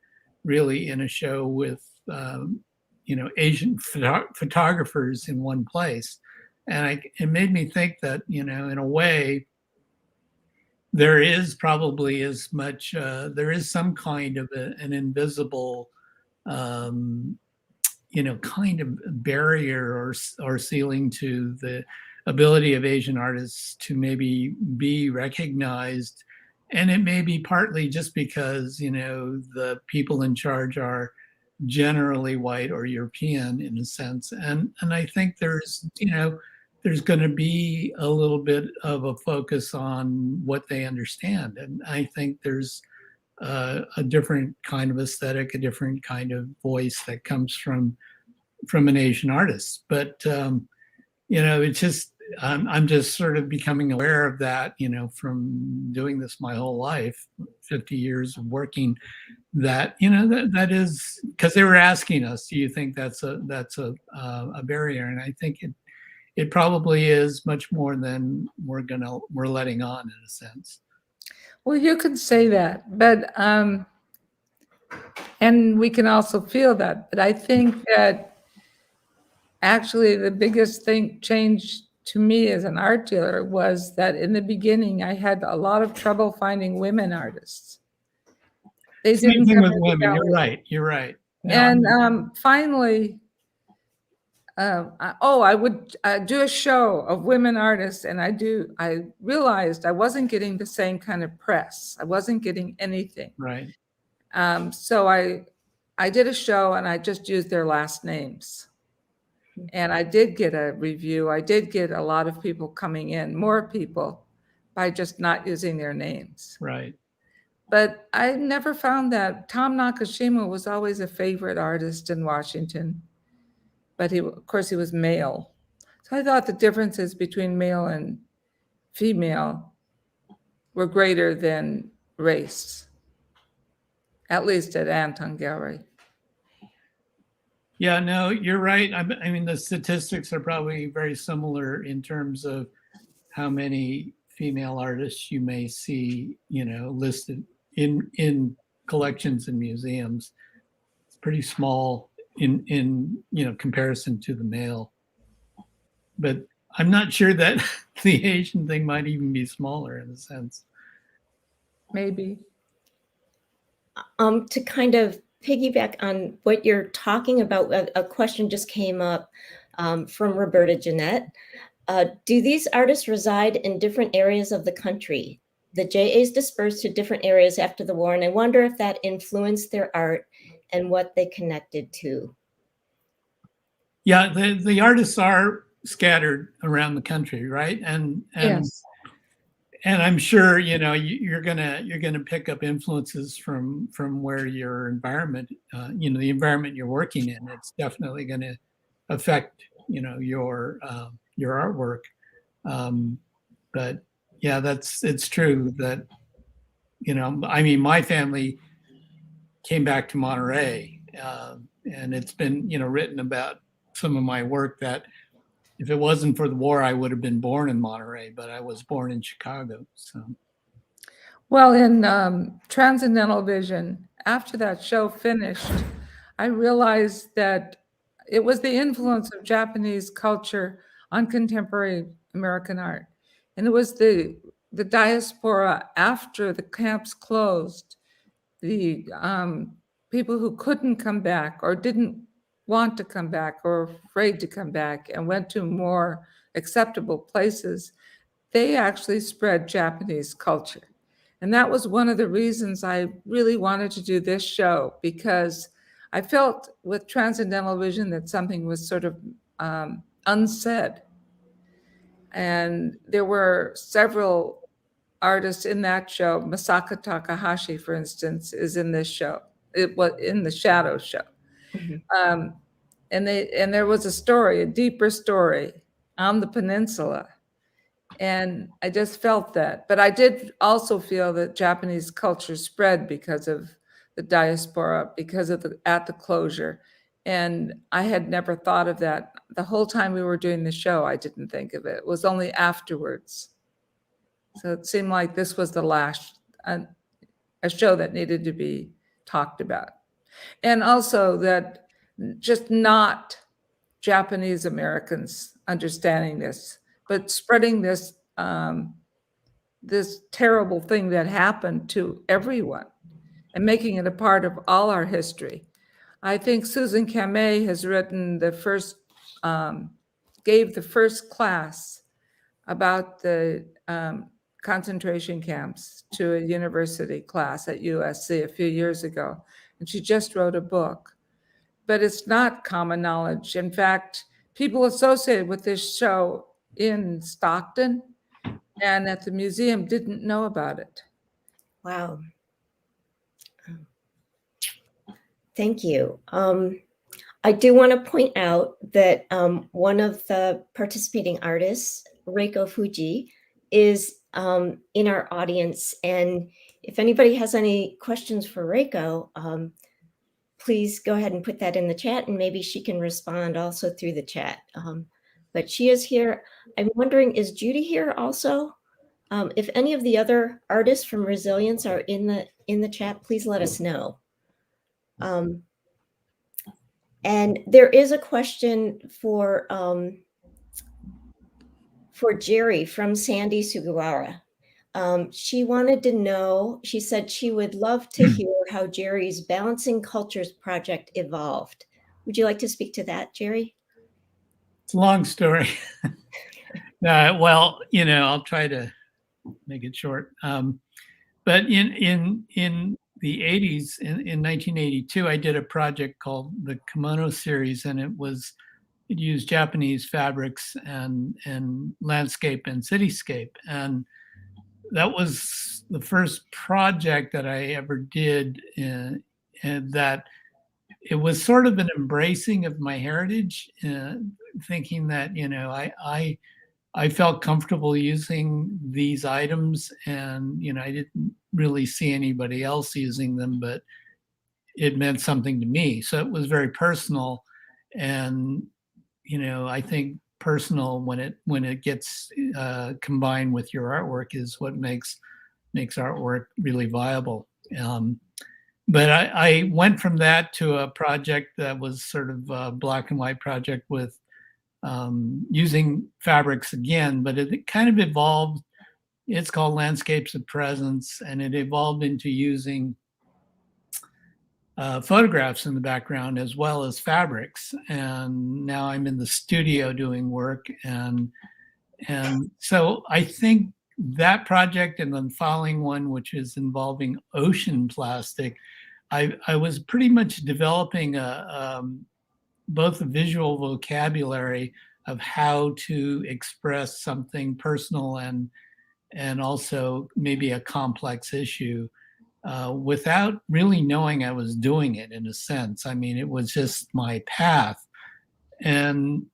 really in a show with, you know, Asian photographers in one place. And it made me think that, you know, in a way, there is probably as much, there is some kind of an invisible, you know, kind of barrier or ceiling to the ability of Asian artists to maybe be recognized. And it may be partly just because, you know, the people in charge are generally white or European in a sense. And I think there's, you know, there's going to be a little bit of a focus on what they understand. And I think there's a different kind of aesthetic, a different kind of voice that comes from an Asian artist. But, you know, it's just, I'm just sort of becoming aware of that, you know, from doing this my whole life, 50 years of working, that, you know, that is, because they were asking us, do you think that's a barrier? And I think it probably is much more than we're letting on, in a sense. Well, you could say that, but And we can also feel that. But I think that actually the biggest change to me as an art dealer was that in the beginning, I had a lot of trouble finding women artists. They Same didn't thing come with into women. gallery. You're right. No, And finally, I would do a show of women artists, and I realized I wasn't getting the same kind of press. I wasn't getting anything. right. So I did a show and I just used their last names. And I did get a review. I did get a lot of people coming in, more people, by just not using their names. Right. But I never found that. Tom Nakashima was always a favorite artist in Washington. But of course, he was male. So I thought the differences between male and female were greater than race, at least at Anton Gallery. Yeah, no, you're right. I mean, the statistics are probably very similar in terms of how many female artists you may see, listed in collections and museums. It's pretty small in comparison to the male. But I'm not sure that the Asian thing might even be smaller in a sense. Maybe. To kind of piggyback on what you're talking about, a question just came up from Roberta Jeanette. Do these artists reside in different areas of the country? The JAs dispersed to different areas after the war, and I wonder if that influenced their art and what they connected to. Yeah, the artists are scattered around the country, right? And Yes. And I'm sure you're gonna pick up influences from where your environment, the environment you're working in. It's definitely going to affect your artwork. But yeah, it's true that I mean, my family came back to Monterey, and it's been written about some of my work that if it wasn't for the war, I would have been born in Monterey, but I was born in Chicago. So, well, in Transcendental Vision, after that show finished, I realized that it was the influence of Japanese culture on contemporary American art. And it was the diaspora after the camps closed, the people who couldn't come back or didn't want to come back or afraid to come back and went to more acceptable places, they actually spread Japanese culture. And that was one of the reasons I really wanted to do this show, because I felt with Transcendental Vision that something was sort of unsaid. And there were several artists in that show. Masako Takahashi, for instance, is in this show. It was in the Shadow show. Mm-hmm. And there was a story, a deeper story on the peninsula. And I just felt that. But I did also feel that Japanese culture spread because of the diaspora, because of at the closure. And I had never thought of that. The whole time we were doing the show, I didn't think of it. It was only afterwards. So it seemed like this was the last, a show that needed to be talked about. And also that just not Japanese Americans understanding this, but spreading this this terrible thing that happened to everyone and making it a part of all our history. I think Susan Kamei has written gave the first class about the concentration camps to a university class at USC a few years ago. And she just wrote a book, but it's not common knowledge. In fact, people associated with this show in Stockton and at the museum didn't know about it. Wow. Thank you. I do want to point out that one of the participating artists, Reiko Fujii, is in our audience. And if anybody has any questions for Reiko, please go ahead and put that in the chat, and maybe she can respond also through the chat. But she is here. I'm wondering, is Judy here also? If any of the other artists from Resilience are in the chat, please let us know. And there is a question for Jerry from Sandy Sugawara. She wanted to know, she said she would love to hear how Jerry's Balancing Cultures project evolved. Would you like to speak to that, Jerry? It's a long story. Well, I'll try to make it short. But in the 80s, in 1982, I did a project called the Kimono Series, and it used Japanese fabrics and landscape and cityscape. And that was the first project that I ever did, and that it was sort of an embracing of my heritage, thinking that, I felt comfortable using these items, and, I didn't really see anybody else using them, but it meant something to me. So it was very personal. And, I think personal, when it gets combined with your artwork, is what makes artwork really viable. But I went from that to a project that was sort of a black and white project with using fabrics again, but it kind of evolved. It's called Landscapes of Presence, and it evolved into using photographs in the background as well as fabrics. And now I'm in the studio doing work, and so I think that project and the following one, which is involving ocean plastic, I was pretty much developing both a visual vocabulary of how to express something personal and also maybe a complex issue without really knowing I was doing it, in a sense. I mean, it was just my path. And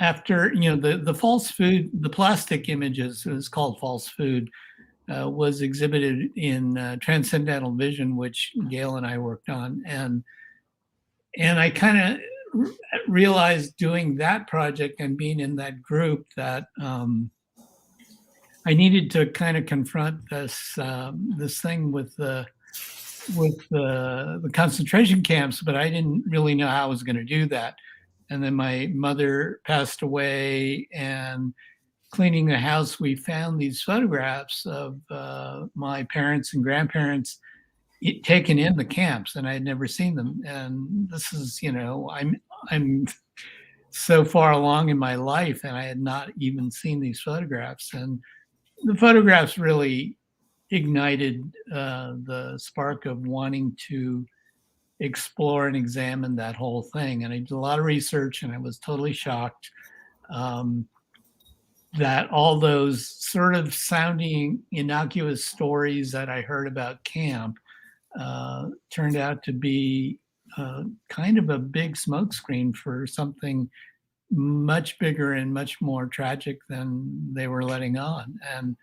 after, the false food, the plastic images, it was called false food, was exhibited in Transcendental Vision, which Gail and I worked on. And I kind of realized doing that project and being in that group that I needed to kind of confront this thing with the concentration camps, but I didn't really know how I was going to do that. And then my mother passed away, and cleaning the house, we found these photographs of my parents and grandparents taken in the camps, and I had never seen them. And this is, I'm so far along in my life, and I had not even seen these photographs. And the photographs really ignited the spark of wanting to explore and examine that whole thing. And I did a lot of research, and I was totally shocked that all those sort of sounding innocuous stories that I heard about camp turned out to be kind of a big smokescreen for something much bigger and much more tragic than they were letting on. And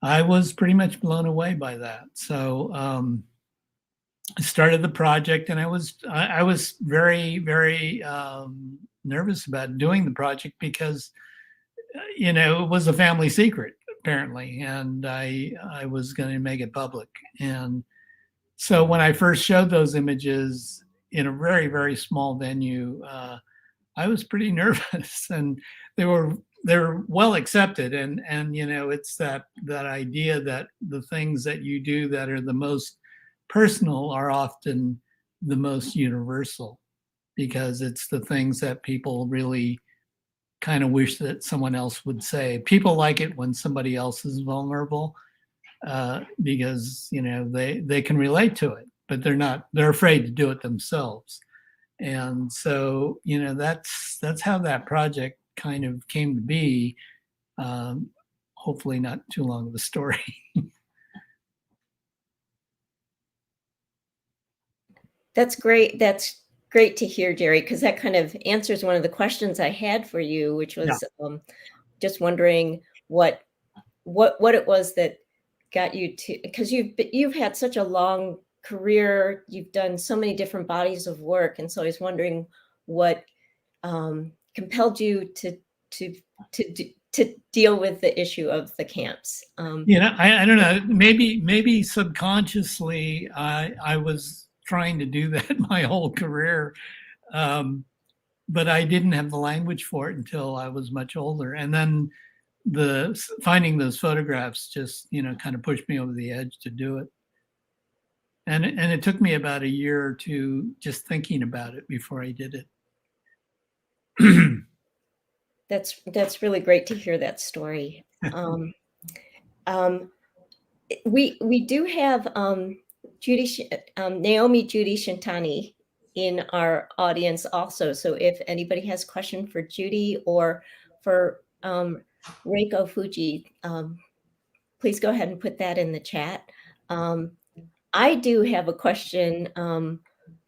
I was pretty much blown away by that. So I started the project, and I was very, very nervous about doing the project because, it was a family secret, apparently, and I was going to make it public. And so when I first showed those images in a very, very small venue, I was pretty nervous, and they were well accepted. And it's that idea that the things that you do that are the most personal are often the most universal, because it's the things that people really kind of wish that someone else would say. People like it when somebody else is vulnerable, because they can relate to it, but they're afraid to do it themselves. And so that's how that project kind of came to be. Hopefully not too long of a story. That's great. That's great to hear, Jerry, because that kind of answers one of the questions I had for you, which was just wondering what it was that got you to, because you've had such a long career, you've done so many different bodies of work, and so I was wondering what compelled you to to deal with the issue of the camps. I don't know. Maybe subconsciously, I was trying to do that my whole career, but I didn't have the language for it until I was much older. And then finding those photographs just kind of pushed me over the edge to do it. And it took me about a year or two just thinking about it before I did it. That's really great to hear that story. We do have Naomi Judy Shintani in our audience also. So if anybody has a question for Judy or for Reiko Fujii, please go ahead and put that in the chat. I do have a question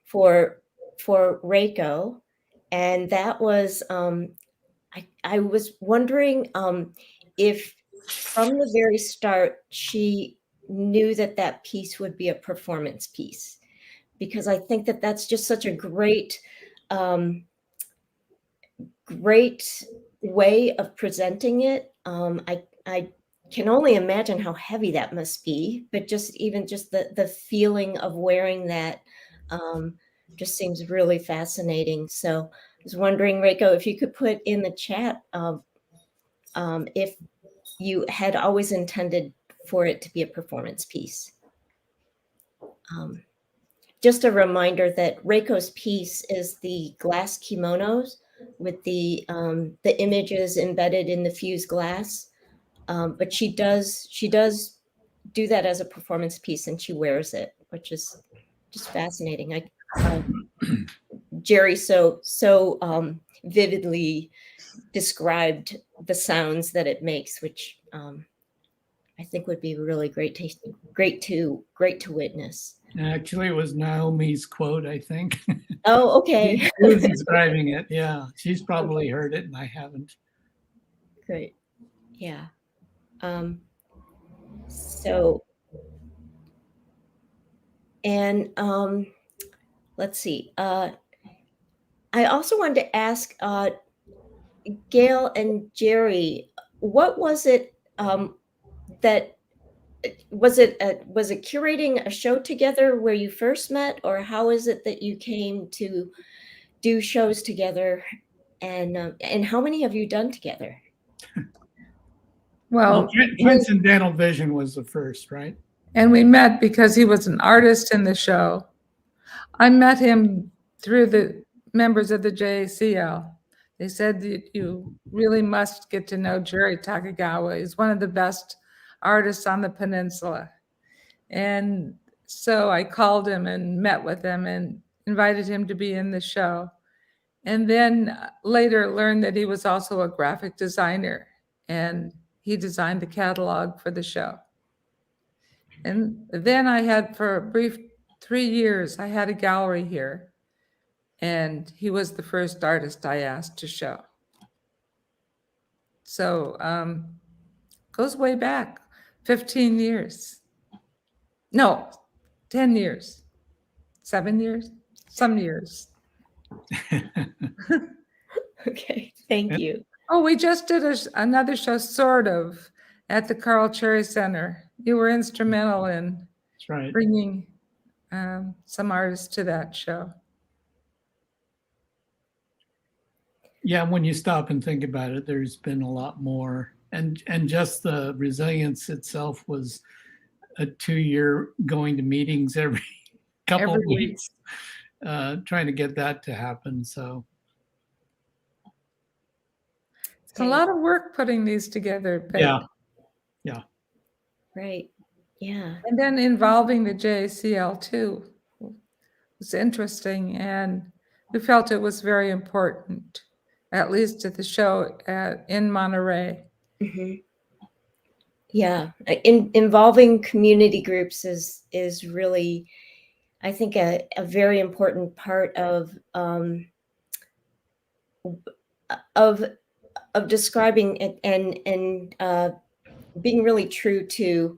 for Reiko, and that was I was wondering if from the very start she knew that piece would be a performance piece, because I think that that's just such a great way of presenting it. I can only imagine how heavy that must be, but just the feeling of wearing that just seems really fascinating. So I was wondering, Reiko, if you could put in the chat if you had always intended for it to be a performance piece. Just a reminder that Reiko's piece is the glass kimonos with the images embedded in the fused glass. But she does do that as a performance piece, and she wears it, which is just fascinating. Jerry so vividly described the sounds that it makes, which I think would be really great to witness. Actually, it was Naomi's quote, I think. Oh, okay. She was describing it. Yeah, she's probably heard it, and I haven't. Great. Yeah. So, and let's see. I also wanted to ask Gail and Jerry, what was it that was it curating a show together where you first met, or how is it that you came to do shows together, and how many have you done together? Well, Transcendental Vision was the first, right? And we met because he was an artist in the show. I met him through the members of the JACL. They said that you really must get to know Jerry Takigawa. He's one of the best artists on the peninsula. And so I called him and met with him and invited him to be in the show. And then later learned that he was also a graphic designer, and he designed the catalog for the show. And then I had, for a brief 3 years, I had a gallery here, and he was the first artist I asked to show. So goes way back, 15 years. No, 10 years, 7 years, some years. Okay, thank you. Oh, we just did another show, sort of, at the Carl Cherry Center. You were instrumental in bringing some artists to that show. Yeah, when you stop and think about it, there's been a lot more. And just the resilience itself was a 2-year going to meetings every couple of weeks, trying to get that to happen. So it's a lot of work putting these together. But yeah. Right. Yeah. And then involving the JACL too was interesting, and we felt it was very important, at least at the show in Monterey. Mm-hmm. Yeah, involving community groups is really, I think, a very important part of describing it and being really true to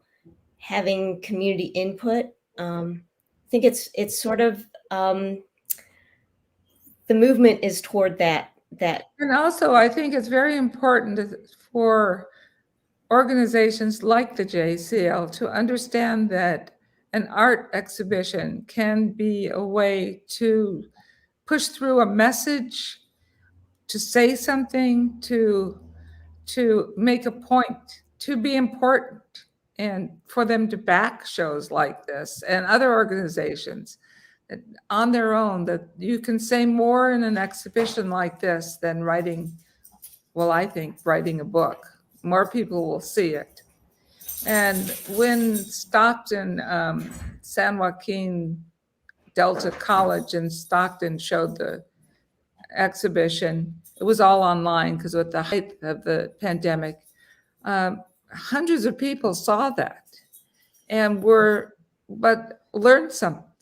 having community input. I think it's sort of the movement is toward that that. And also, I think it's very important for organizations like the JCL to understand that an art exhibition can be a way to push through a message, to say something, to make a point, to be important, and for them to back shows like this and other organizations on their own, that you can say more in an exhibition like this than writing, well, I think writing a book. More people will see it. And when Stockton, San Joaquin Delta College in Stockton showed the exhibition, it was all online because with the height of the pandemic, hundreds of people saw that and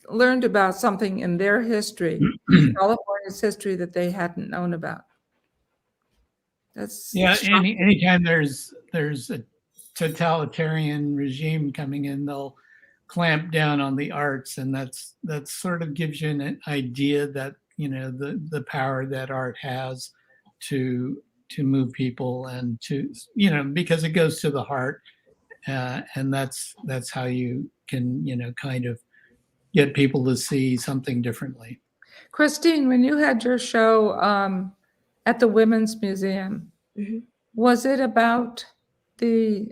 learned about something in their history, California's history, that they hadn't known about. That's anytime there's a totalitarian regime coming in, they'll clamp down on the arts, and that sort of gives you an idea that, you know, the power that art has to move people and to, you know, because it goes to the heart, and that's how you can, you know, kind of get people to see something differently. Kristine, when you had your show at the Women's Museum, was it about the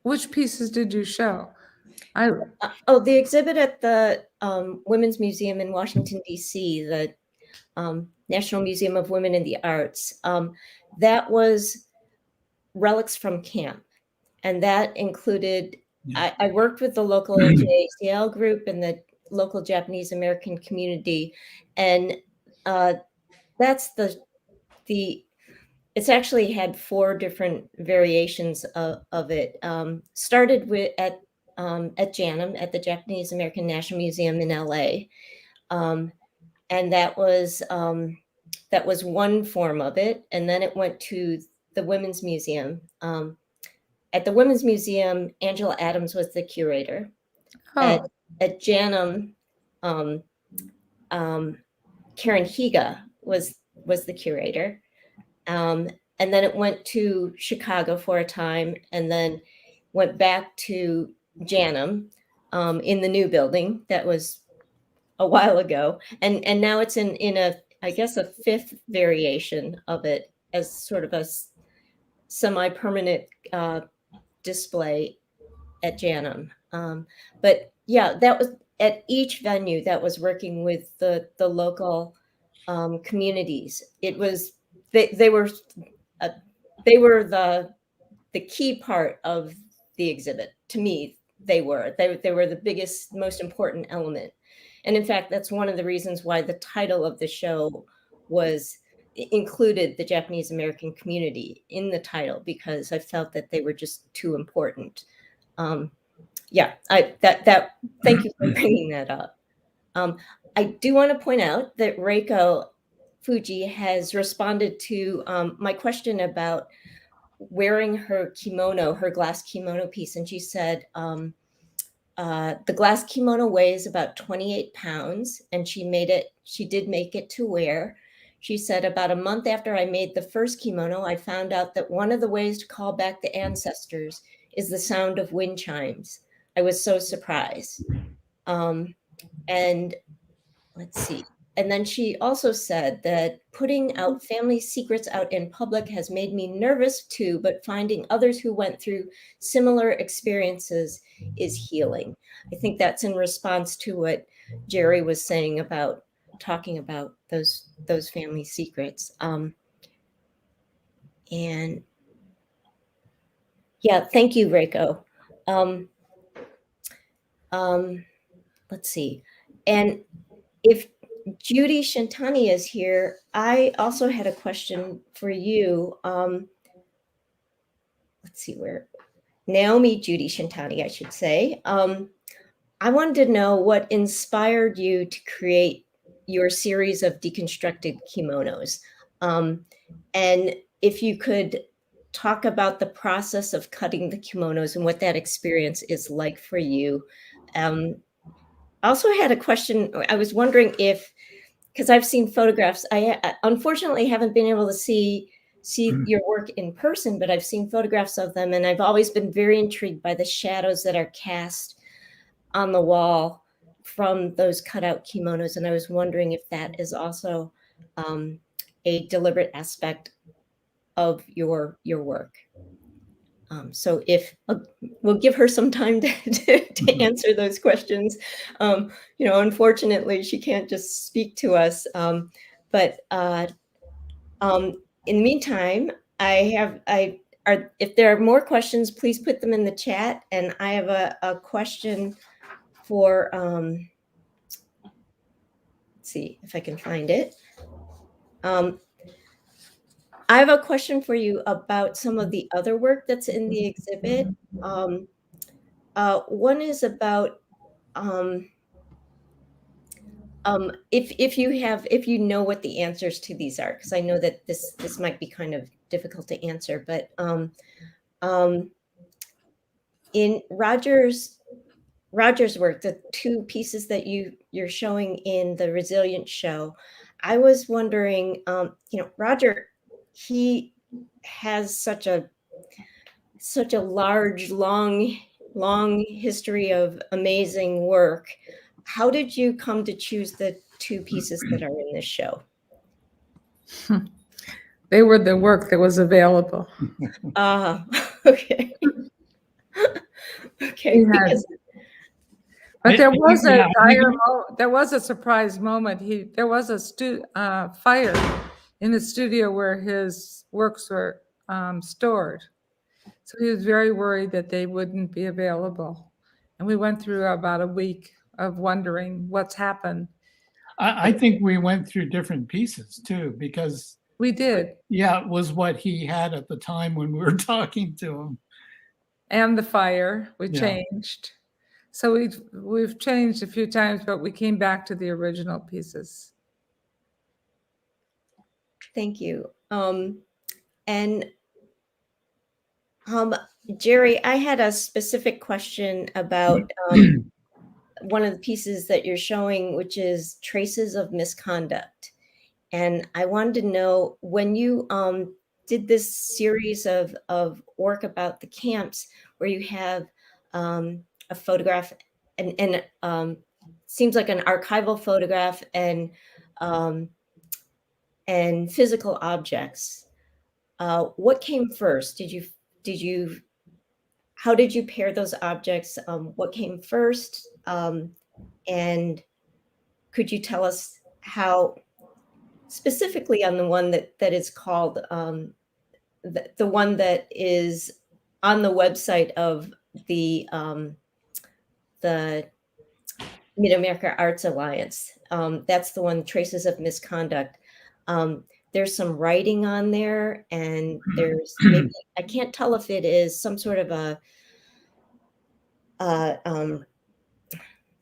which pieces did you show? The exhibit at the Women's Museum in Washington, D.C., the National Museum of Women in the Arts, that was relics from camp. And that included, I worked with the local JACL group and the local Japanese American community. And that's it's actually had 4 different variations of it. Started with at JANM, at the Japanese American National Museum in LA. And that was one form of it. And then it went to the Women's Museum. At the Women's Museum, Angela Adams was the curator. At JANM, Karen Higa was the curator. And then it went to Chicago for a time, and then went back to JANM in the new building. That was a while ago. And now it's in a, I guess, a 5th variation of it as sort of a semi-permanent display at JANM. But yeah, that was at each venue that was working with the local communities. It was, they were the key part of the exhibit. To me, they were the biggest, most important element. And in fact, that's one of the reasons why the title of the show included the Japanese American community in the title, because I felt that they were just too important. Thank you for bringing that up. I do want to point out that Reiko Fujii has responded to my question about wearing her kimono, her glass kimono piece. And she said, the glass kimono weighs about 28 pounds, and she did make it to wear. She said, about a month after I made the first kimono, I found out that one of the ways to call back the ancestors is the sound of wind chimes. I was so surprised. And let's see. And then she also said that putting out family secrets out in public has made me nervous too, but finding others who went through similar experiences is healing. I think that's in response to what Jerry was saying about talking about those family secrets. And yeah, thank you, Reiko. Let's see. And if Judy Shintani is here, I also had a question for you. Let's see where, Naomi Judy Shintani, I should say. I wanted to know what inspired you to create your series of deconstructed kimonos. And if you could talk about the process of cutting the kimonos and what that experience is like for you. I also had a question. I was wondering if because I've seen photographs. I unfortunately haven't been able to see your work in person, but I've seen photographs of them, and I've always been very intrigued by the shadows that are cast on the wall from those cutout kimonos. And I was wondering if that is also a deliberate aspect of your work. So if we'll give her some time to answer those questions. Unfortunately, she can't just speak to us. But in the meantime, if there are more questions, please put them in the chat. And I have a question for, let's see if I can find it. I have a question for you about some of the other work that's in the exhibit. One is about if you know what the answers to these are, because I know that this might be kind of difficult to answer, but in Roger's work, the two pieces that you're showing in the Resilience show, I was wondering, Roger, he has such a large, long history of amazing work. How did you come to choose the two pieces that are in this show? They were the work that was available. Okay. Okay. But there was a surprise moment. There was a fire in the studio where his works were stored. So he was very worried that they wouldn't be available. And we went through about a week of wondering what's happened. I think we went through different pieces too, because we did. Yeah, it was what he had at the time when we were talking to him. And the fire, we changed. So we've changed a few times, but we came back to the original pieces. Thank you. Jerry, I had a specific question about one of the pieces that you're showing, which is Traces of Misconduct. And I wanted to know, when you did this series of work about the camps, where you have a photograph and seems like an archival photograph and physical objects, what came first? How did you pair those objects? What came first? And could you tell us how, specifically on the one that is called, the one that is on the website of the Mid-America Arts Alliance? That's the one, Traces of Misconduct. There's some writing on there, and there's maybe, I can't tell if it is some sort of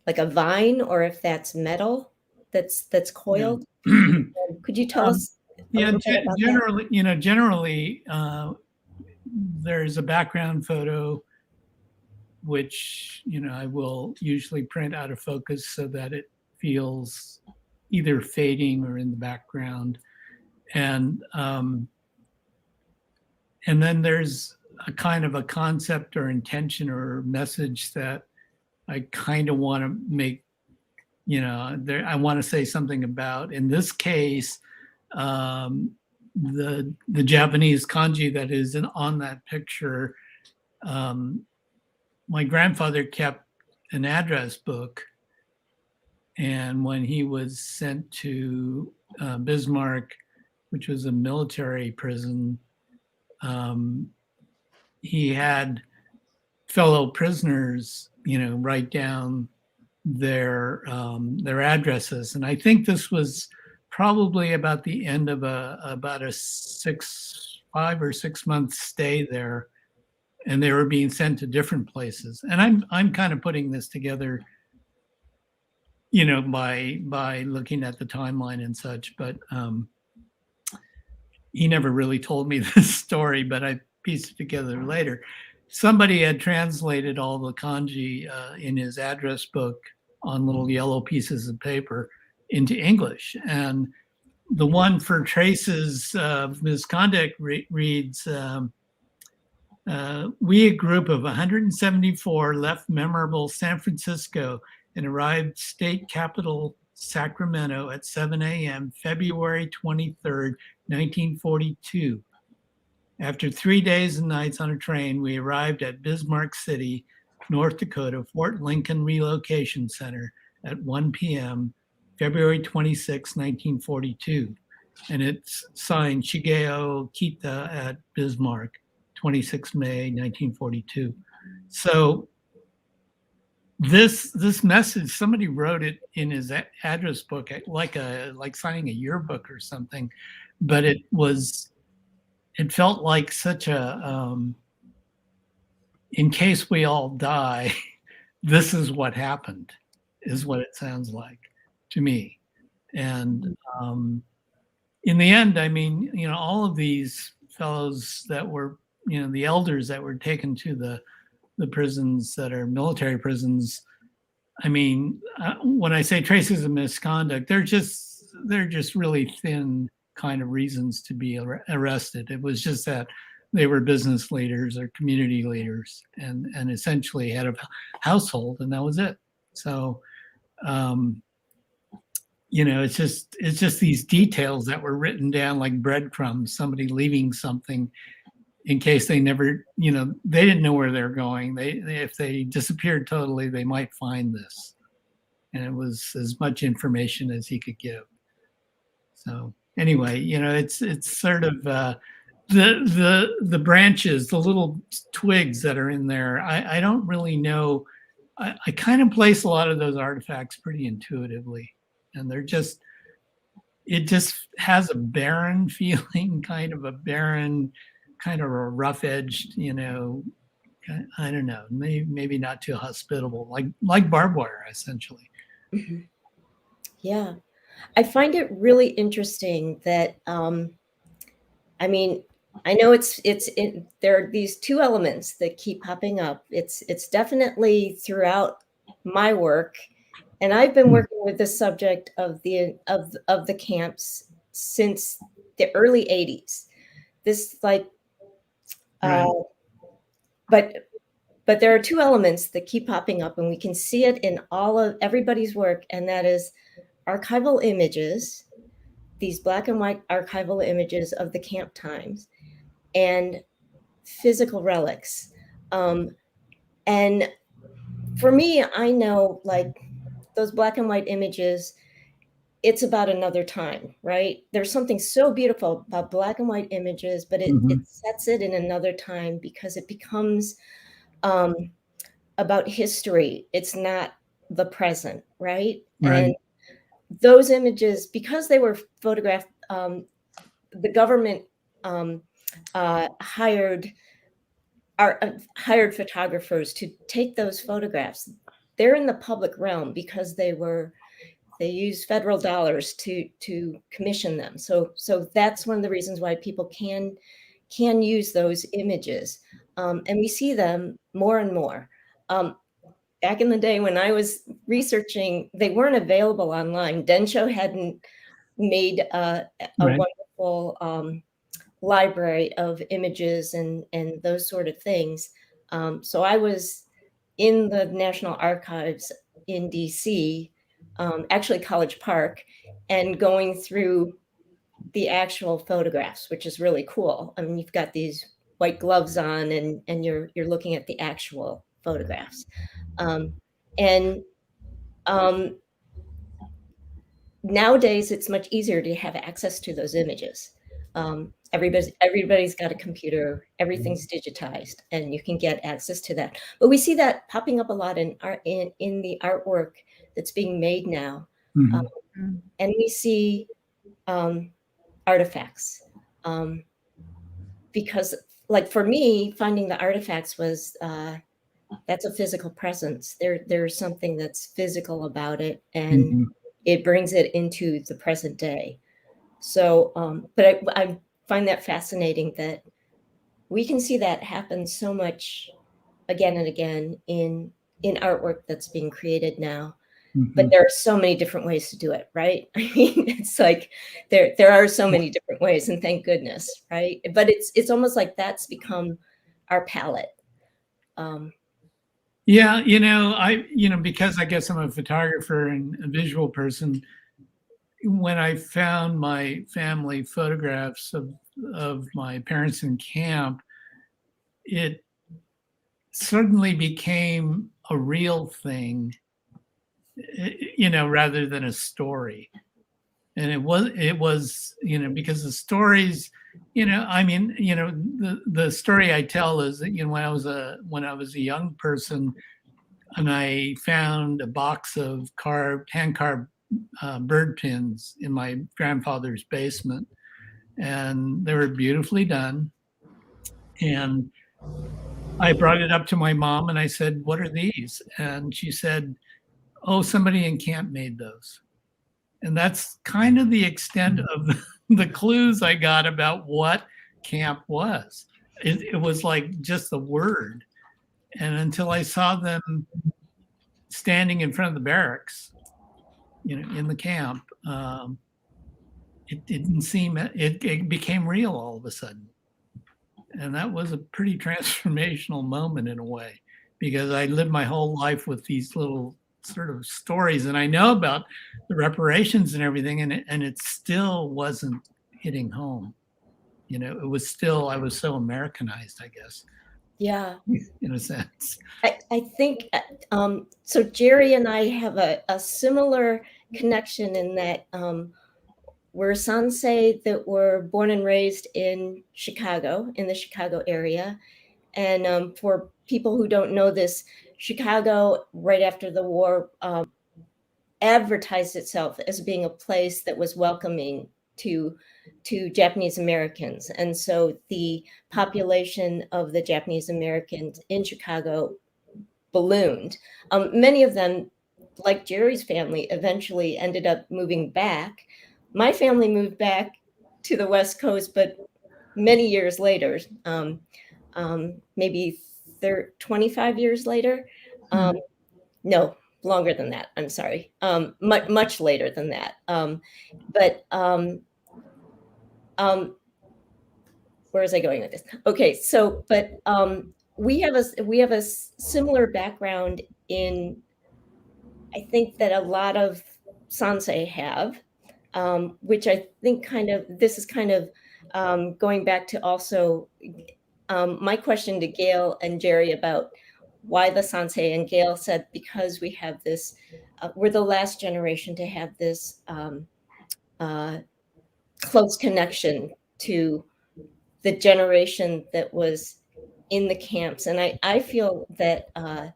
like a vine, or if that's metal that's coiled. Could you tell us a little bit about that? Generally, there's a background photo, which, I will usually print out of focus so that it feels either fading or in the background. And then there's a kind of a concept or intention or message that I kind of want to make, I want to say something about. In this case, the Japanese kanji that is on that picture, my grandfather kept an address book, and when he was sent to Bismarck, which was a military prison, he had fellow prisoners, write down their addresses. And I think this was probably about the end of about a 5 or 6 month stay there, and they were being sent to different places. And I'm kind of putting this together, by looking at the timeline and such. But he never really told me this story, but I pieced it together later. Somebody had translated all the kanji in his address book on little yellow pieces of paper into English. And the one for traces of misconduct reads, we, a group of 174, left memorable San Francisco and arrived state capital Sacramento at 7 a.m. February 23rd, 1942. After 3 days and nights on a train, we arrived at Bismarck City, North Dakota, Fort Lincoln Relocation Center at 1 p.m. February 26, 1942. And it's signed Shigeo Kita at Bismarck, 26 May 1942. So this message, somebody wrote it in his address book, like signing a yearbook or something, but it felt like such a in case we all die, this is what happened, is what it sounds like to me. And in the end, I mean, all of these fellows that were, the elders that were taken to the prisons that are military prisons, I mean, when I say traces of misconduct, they're just really thin kind of reasons to be arrested. It was just that they were business leaders or community leaders and essentially head of household, and that was it. So, it's just these details that were written down like breadcrumbs, somebody leaving something in case they never, they didn't know where they're going. If they disappeared totally, they might find this. And it was as much information as he could give. So anyway, it's sort of the branches, the little twigs that are in there. I don't really know. I kind of place a lot of those artifacts pretty intuitively, and it just has a barren feeling, kind of a rough-edged, I don't know, maybe not too hospitable, like barbed wire, essentially. Mm-hmm. Yeah, I find it really interesting that, I mean, I know there are these two elements that keep popping up. It's definitely throughout my work, and I've been working with the subject of the camps since the early 80s. This right. But there are two elements that keep popping up, and we can see it in all of everybody's work, and that is archival images, these black and white archival images of the camp times, and physical relics. And for me, I know, like, those black and white images, it's about another time, right? There's something so beautiful about black and white images, but it sets it in another time because it becomes about history. It's not the present, right? And those images, because they were photographed, the government hired photographers to take those photographs. They're in the public realm because they use federal dollars to commission them. So that's one of the reasons why people can use those images. And we see them more and more. Back in the day when I was researching, they weren't available online. Densho hadn't made a wonderful library of images and those sort of things. So I was in the National Archives in DC, actually College Park, and going through the actual photographs, which is really cool. I mean, you've got these white gloves on, and you're looking at the actual photographs. Nowadays, it's much easier to have access to those images. Everybody's got a computer, everything's digitized, and you can get access to that. But we see that popping up a lot in the artwork that's being made now. And we see artifacts. Because, like, for me, finding the artifacts was that's a physical presence. There's something that's physical about it, and it brings it into the present day. So, but I find that fascinating that we can see that happen so much again and again in artwork that's being created now. but there are so many different ways to do it, right? I mean, it's like there are so many different ways, and thank goodness, right? But it's almost like that's become our palette. Yeah, because I guess I'm a photographer and a visual person, when I found my family photographs of my parents in camp, it suddenly became a real thing, rather than a story. And it was, because the stories, the story I tell is that, when I was a young person and I found a box of hand carved bird pins in my grandfather's basement, and they were beautifully done. And I brought it up to my mom and I said, "What are these?" And she said, "Oh, somebody in camp made those." And that's kind of the extent of the clues I got about what camp was. It was like just the word. And until I saw them standing in front of the barracks, in the camp, it didn't seem, it became real all of a sudden. And that was a pretty transformational moment in a way, because I lived my whole life with these little sort of stories, and I know about the reparations and everything, and it still wasn't hitting home. It was still, I was so Americanized, I guess. Yeah, in a sense. I think so. Jerry and I have a similar connection in that we're Sansei that were born and raised in Chicago, in the Chicago area. And for people who don't know this, Chicago, right after the war, advertised itself as being a place that was welcoming to Japanese Americans. And so the population of the Japanese Americans in Chicago ballooned. Many of them, like Jerry's family, eventually ended up moving back. My family moved back to the West Coast, but many years later, maybe 25 years later. No, longer than that. I'm sorry. Much later than that. But where was I going with this? Okay, so but we have a similar background in, I think, that a lot of Sansei have, which I think this is kind of going back to also my question to Gail and Jerry about why the Sansei, and Gail said because we have this, we're the last generation to have this close connection to the generation that was in the camps. And I feel that I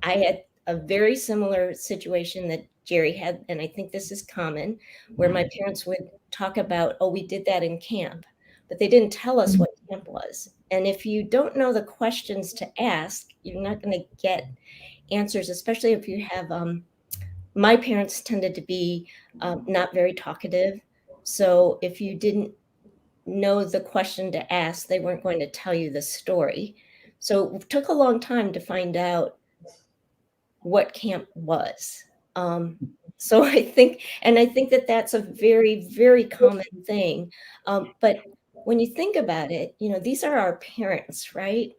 had a very similar situation that Jerry had, and I think this is common, where my parents would talk about, oh, we did that in camp, but they didn't tell us what camp was. And if you don't know the questions to ask, you're not going to get answers, especially if you have, my parents tended to be not very talkative. So if you didn't know the question to ask, they weren't going to tell you the story. So it took a long time to find out what camp was. So I think that that's a very, very common thing. But when you think about it, these are our parents, right?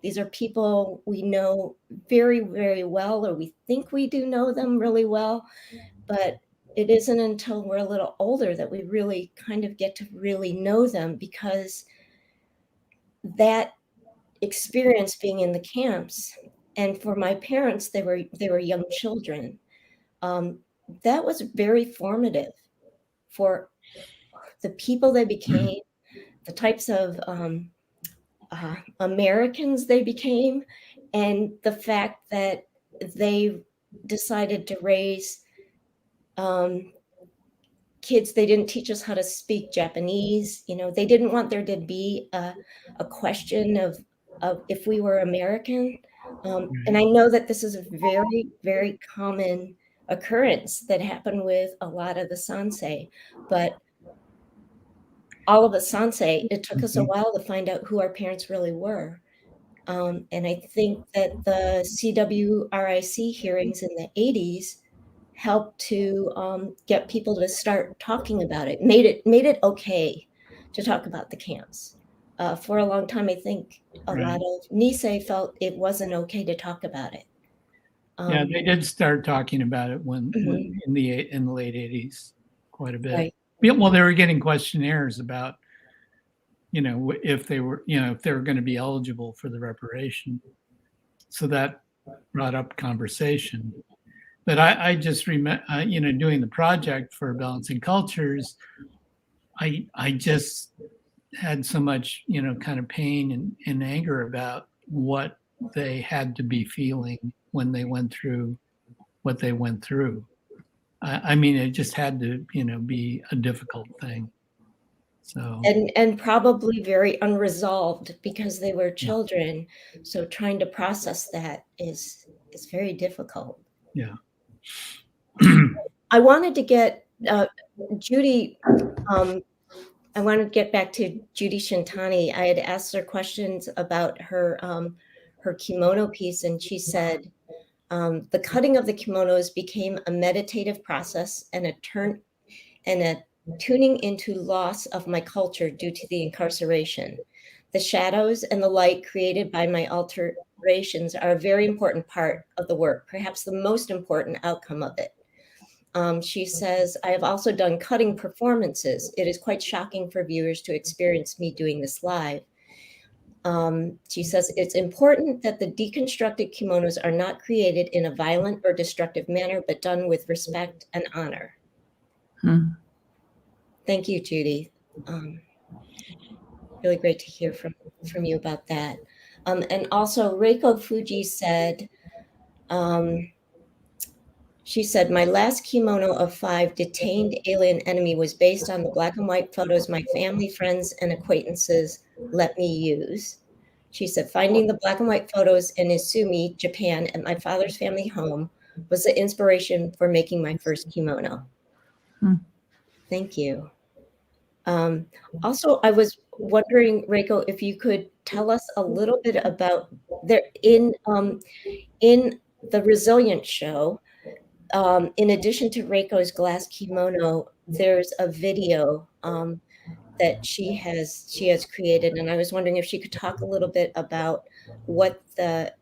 These are people we know very, very well, or we think we do know them really well. But it isn't until we're a little older that we really kind of get to really know them, because that experience being in the camps, and for my parents, they were young children. That was very formative for the people they became, the types of Americans they became, and the fact that they decided to raise kids. They didn't teach us how to speak Japanese. They didn't want there to be a question of if we were American. And I know that this is a very, very common occurrence that happened with a lot of the Sansei, but all of the Sansei, it took us a while to find out who our parents really were. And I think that the CWRIC hearings in the 80s helped to get people to start talking about it, made it okay to talk about the camps. For a long time, I think a Right. lot of Nisei felt it wasn't okay to talk about it. Yeah, they did start talking about it when Mhm. in the late 80s, quite a bit. Right. Yeah, well, they were getting questionnaires about, if they were going to be eligible for the reparation. So that brought up conversation. But I just remember, doing the project for Balancing Cultures, I just had so much, kind of pain and anger about what they had to be feeling when they went through what they went through. I mean, it just had to, be a difficult thing. So And probably very unresolved because they were children. So trying to process that is very difficult. yeah. I wanted to get Judy. I wanted to get back to Judy Shintani. I had asked her questions about her kimono piece, and she said the cutting of the kimonos became a meditative process and a tuning into loss of my culture due to the incarceration. The shadows and the light created by my alterations are a very important part of the work, perhaps the most important outcome of it. She says, I have also done cutting performances. It is quite shocking for viewers to experience me doing this live. She says, it's important that the deconstructed kimonos are not created in a violent or destructive manner, but done with respect and honor. Thank you, Judy. Really great to hear from you about that. And also, Reiko Fujii said, she said, my last kimono of 5, Detained Alien Enemy, was based on the black and white photos my family, friends, and acquaintances let me use. She said, finding the black and white photos in Izumi, Japan, at my father's family home was the inspiration for making my first kimono. Thank you. Also, I was wondering, Reiko, if you could tell us a little bit about in the Resilience show. In addition to Reiko's glass kimono, there's a video that she has created, and I was wondering if she could talk a little bit about what the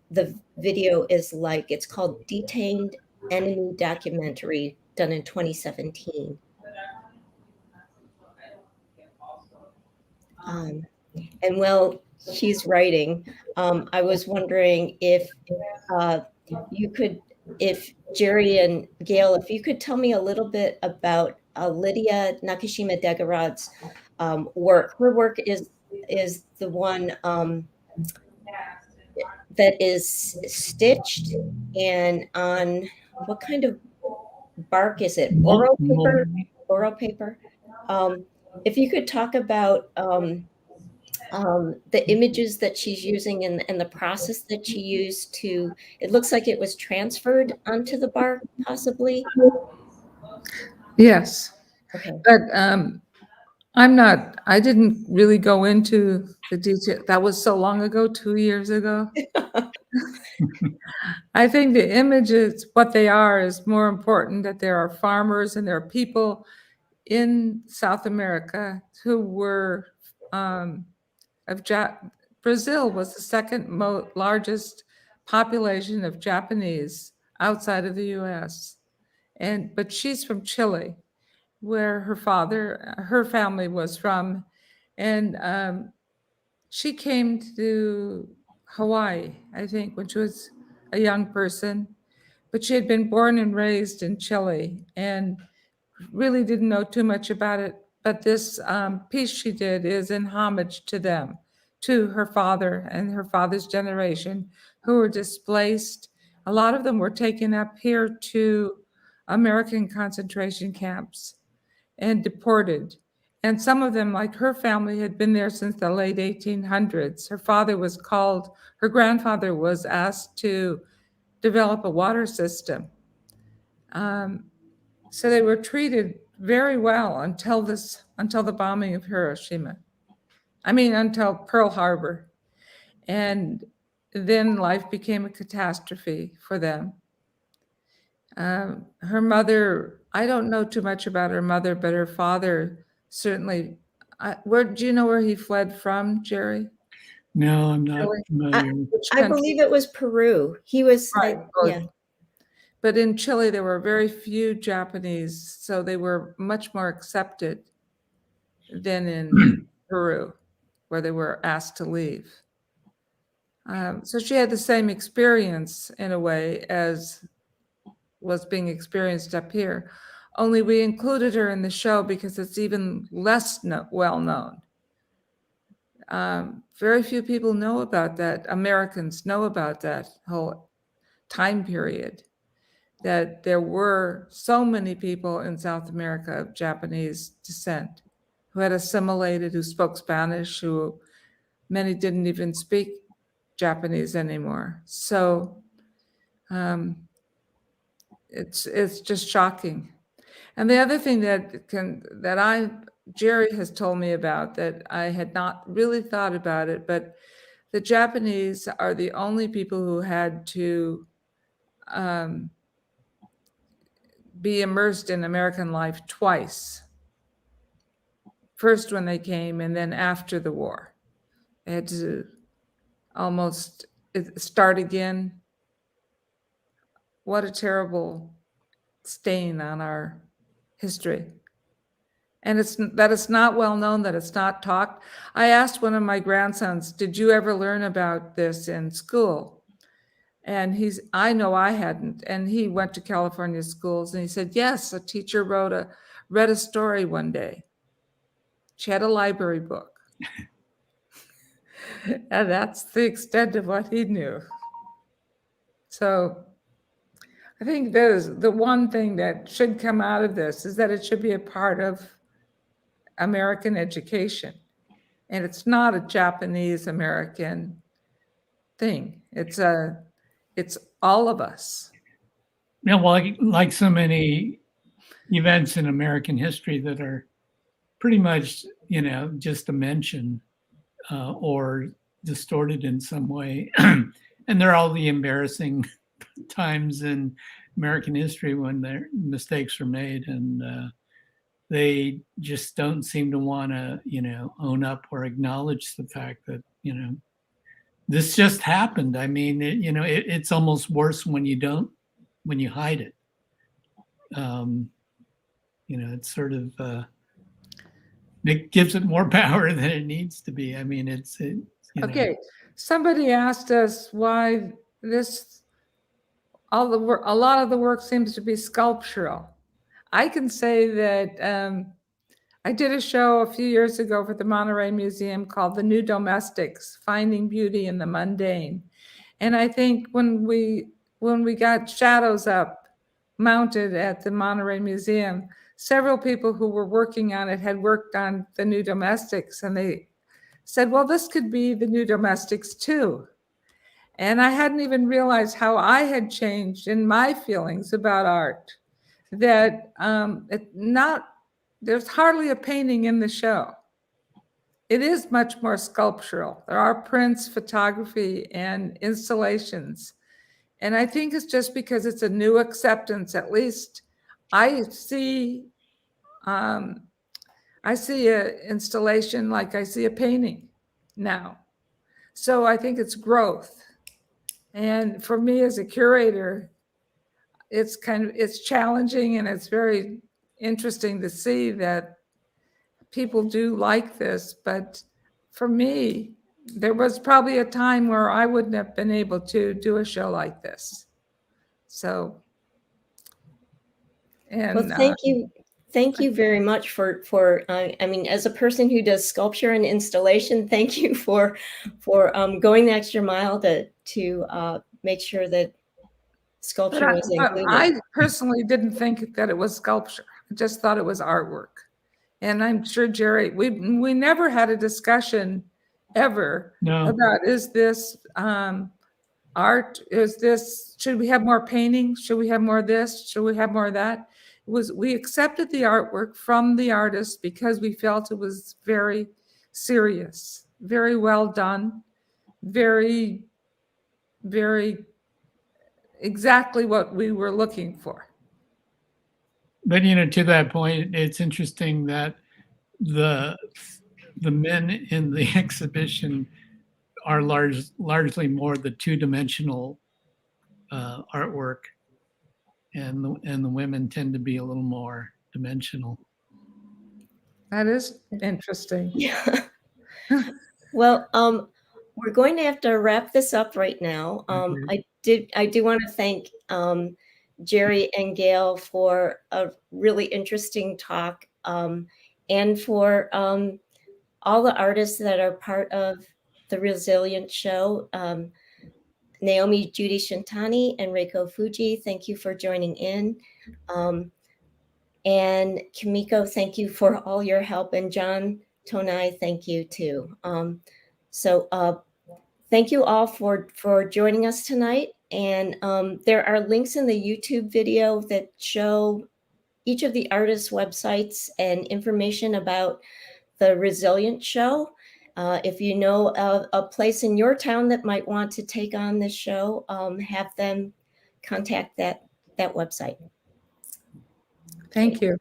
video is like. It's called Detained Enemy Documentary, done in 2017. And while she's writing, I was wondering if you could, if Jerry and Gail, if you could tell me a little bit about Lydia Nakashima Degarrod's work. Her work is the one that is stitched and on what kind of bark is it? Oro paper? Oro paper. If you could talk about the images that she's using and the process that she used to, it looks like it was transferred onto the bark, possibly. Yes. Okay. But I didn't really go into the detail. That was so long ago, 2 years ago. I think the images, what they are, is more important, that there are farmers and there are people in South America who were Brazil was the second largest population of Japanese outside of the U.S. But she's from Chile, where her family was from, and she came to Hawaii, I think, when she was a young person, but she had been born and raised in Chile and really didn't know too much about it. But this piece she did is in homage to them, to her father and her father's generation, who were displaced. A lot of them were taken up here to American concentration camps and deported. And some of them, like her family, had been there since the late 1800s. Her grandfather was asked to develop a water system. So they were treated very well until the bombing of Hiroshima. Until Pearl Harbor. And then life became a catastrophe for them. Her mother, I don't know too much about her mother, but her father certainly. Where do you know where he fled from, Jerry? No, I'm not Chile? familiar. Which I country? believe it was Peru. He was, Right. yeah. But in Chile, there were very few Japanese, so they were much more accepted than in Peru, where they were asked to leave. So she had the same experience in a way as was being experienced up here. Only we included her in the show because it's even less well known. Very few people know about that. Americans know about that whole time period, that there were so many people in South America of Japanese descent who had assimilated, who spoke Spanish, who many didn't even speak Japanese anymore. So it's just shocking. And the other thing Jerry has told me about that I had not really thought about it, but the Japanese are the only people who had to be immersed in American life twice. First when they came, and then after the war. They had to almost start again. What a terrible stain on our history. And it's not well known, that it's not talked. I asked one of my grandsons, did you ever learn about this in school? And I know I hadn't. And he went to California schools and he said, yes, a teacher read a story one day. She had a library book. And that's the extent of what he knew. So I think the one thing that should come out of this is that it should be a part of American education. And it's not a Japanese American thing. It's all of us. Yeah, well, like so many events in American history that are pretty much, just a mention or distorted in some way. And they're all the embarrassing times in American history when their mistakes were made, and they just don't seem to want to, own up or acknowledge the fact that, this just happened. I mean, it's almost worse when you hide it. It's sort of, it gives it more power than it needs to be. I mean, Okay. Somebody asked us why a lot of the work seems to be sculptural. I can say that I did a show a few years ago for the Monterey Museum called The New Domestics, Finding Beauty in the Mundane. And I think when we got shadows up mounted at the Monterey Museum, several people who were working on it had worked on The New Domestics, and they said, well, this could be The New Domestics too. And I hadn't even realized how I had changed in my feelings about art, that there's hardly a painting in the show. It is much more sculptural. There are prints, photography, and installations. And I think it's just because it's a new acceptance. At least I see an installation like I see a painting now. So I think it's growth. And for me as a curator, it's challenging, and it's very interesting to see that people do like this. But for me, there was probably a time where I wouldn't have been able to do a show like this. So, and well, thank you very much for I mean, as a person who does sculpture and installation, thank you for going the extra mile to make sure that sculpture was included. I personally didn't think that it was sculpture. I just thought it was artwork. And I'm sure, Jerry, we never had a discussion ever about, is this art? Should we have more painting? Should we have more of this? Should we have more of that? We accepted the artwork from the artist because we felt it was very serious, very well done, very, very exactly what we were looking for. But to that point, it's interesting that the men in the exhibition are largely more the two-dimensional artwork, and the women tend to be a little more dimensional. That is interesting. Yeah. Well, we're going to have to wrap this up right now. I do want to thank Jerry and Gail for a really interesting talk, and for all the artists that are part of the Resilient Show. Naomi Judy Shintani and Reiko Fujii, thank you for joining in. And Kimiko, thank you for all your help. And John Tonai, thank you too. Thank you all for joining us tonight. And there are links in the YouTube video that show each of the artists' websites and information about the Resilient Show. If you know a place in your town that might want to take on this show, have them contact that website. Thank you.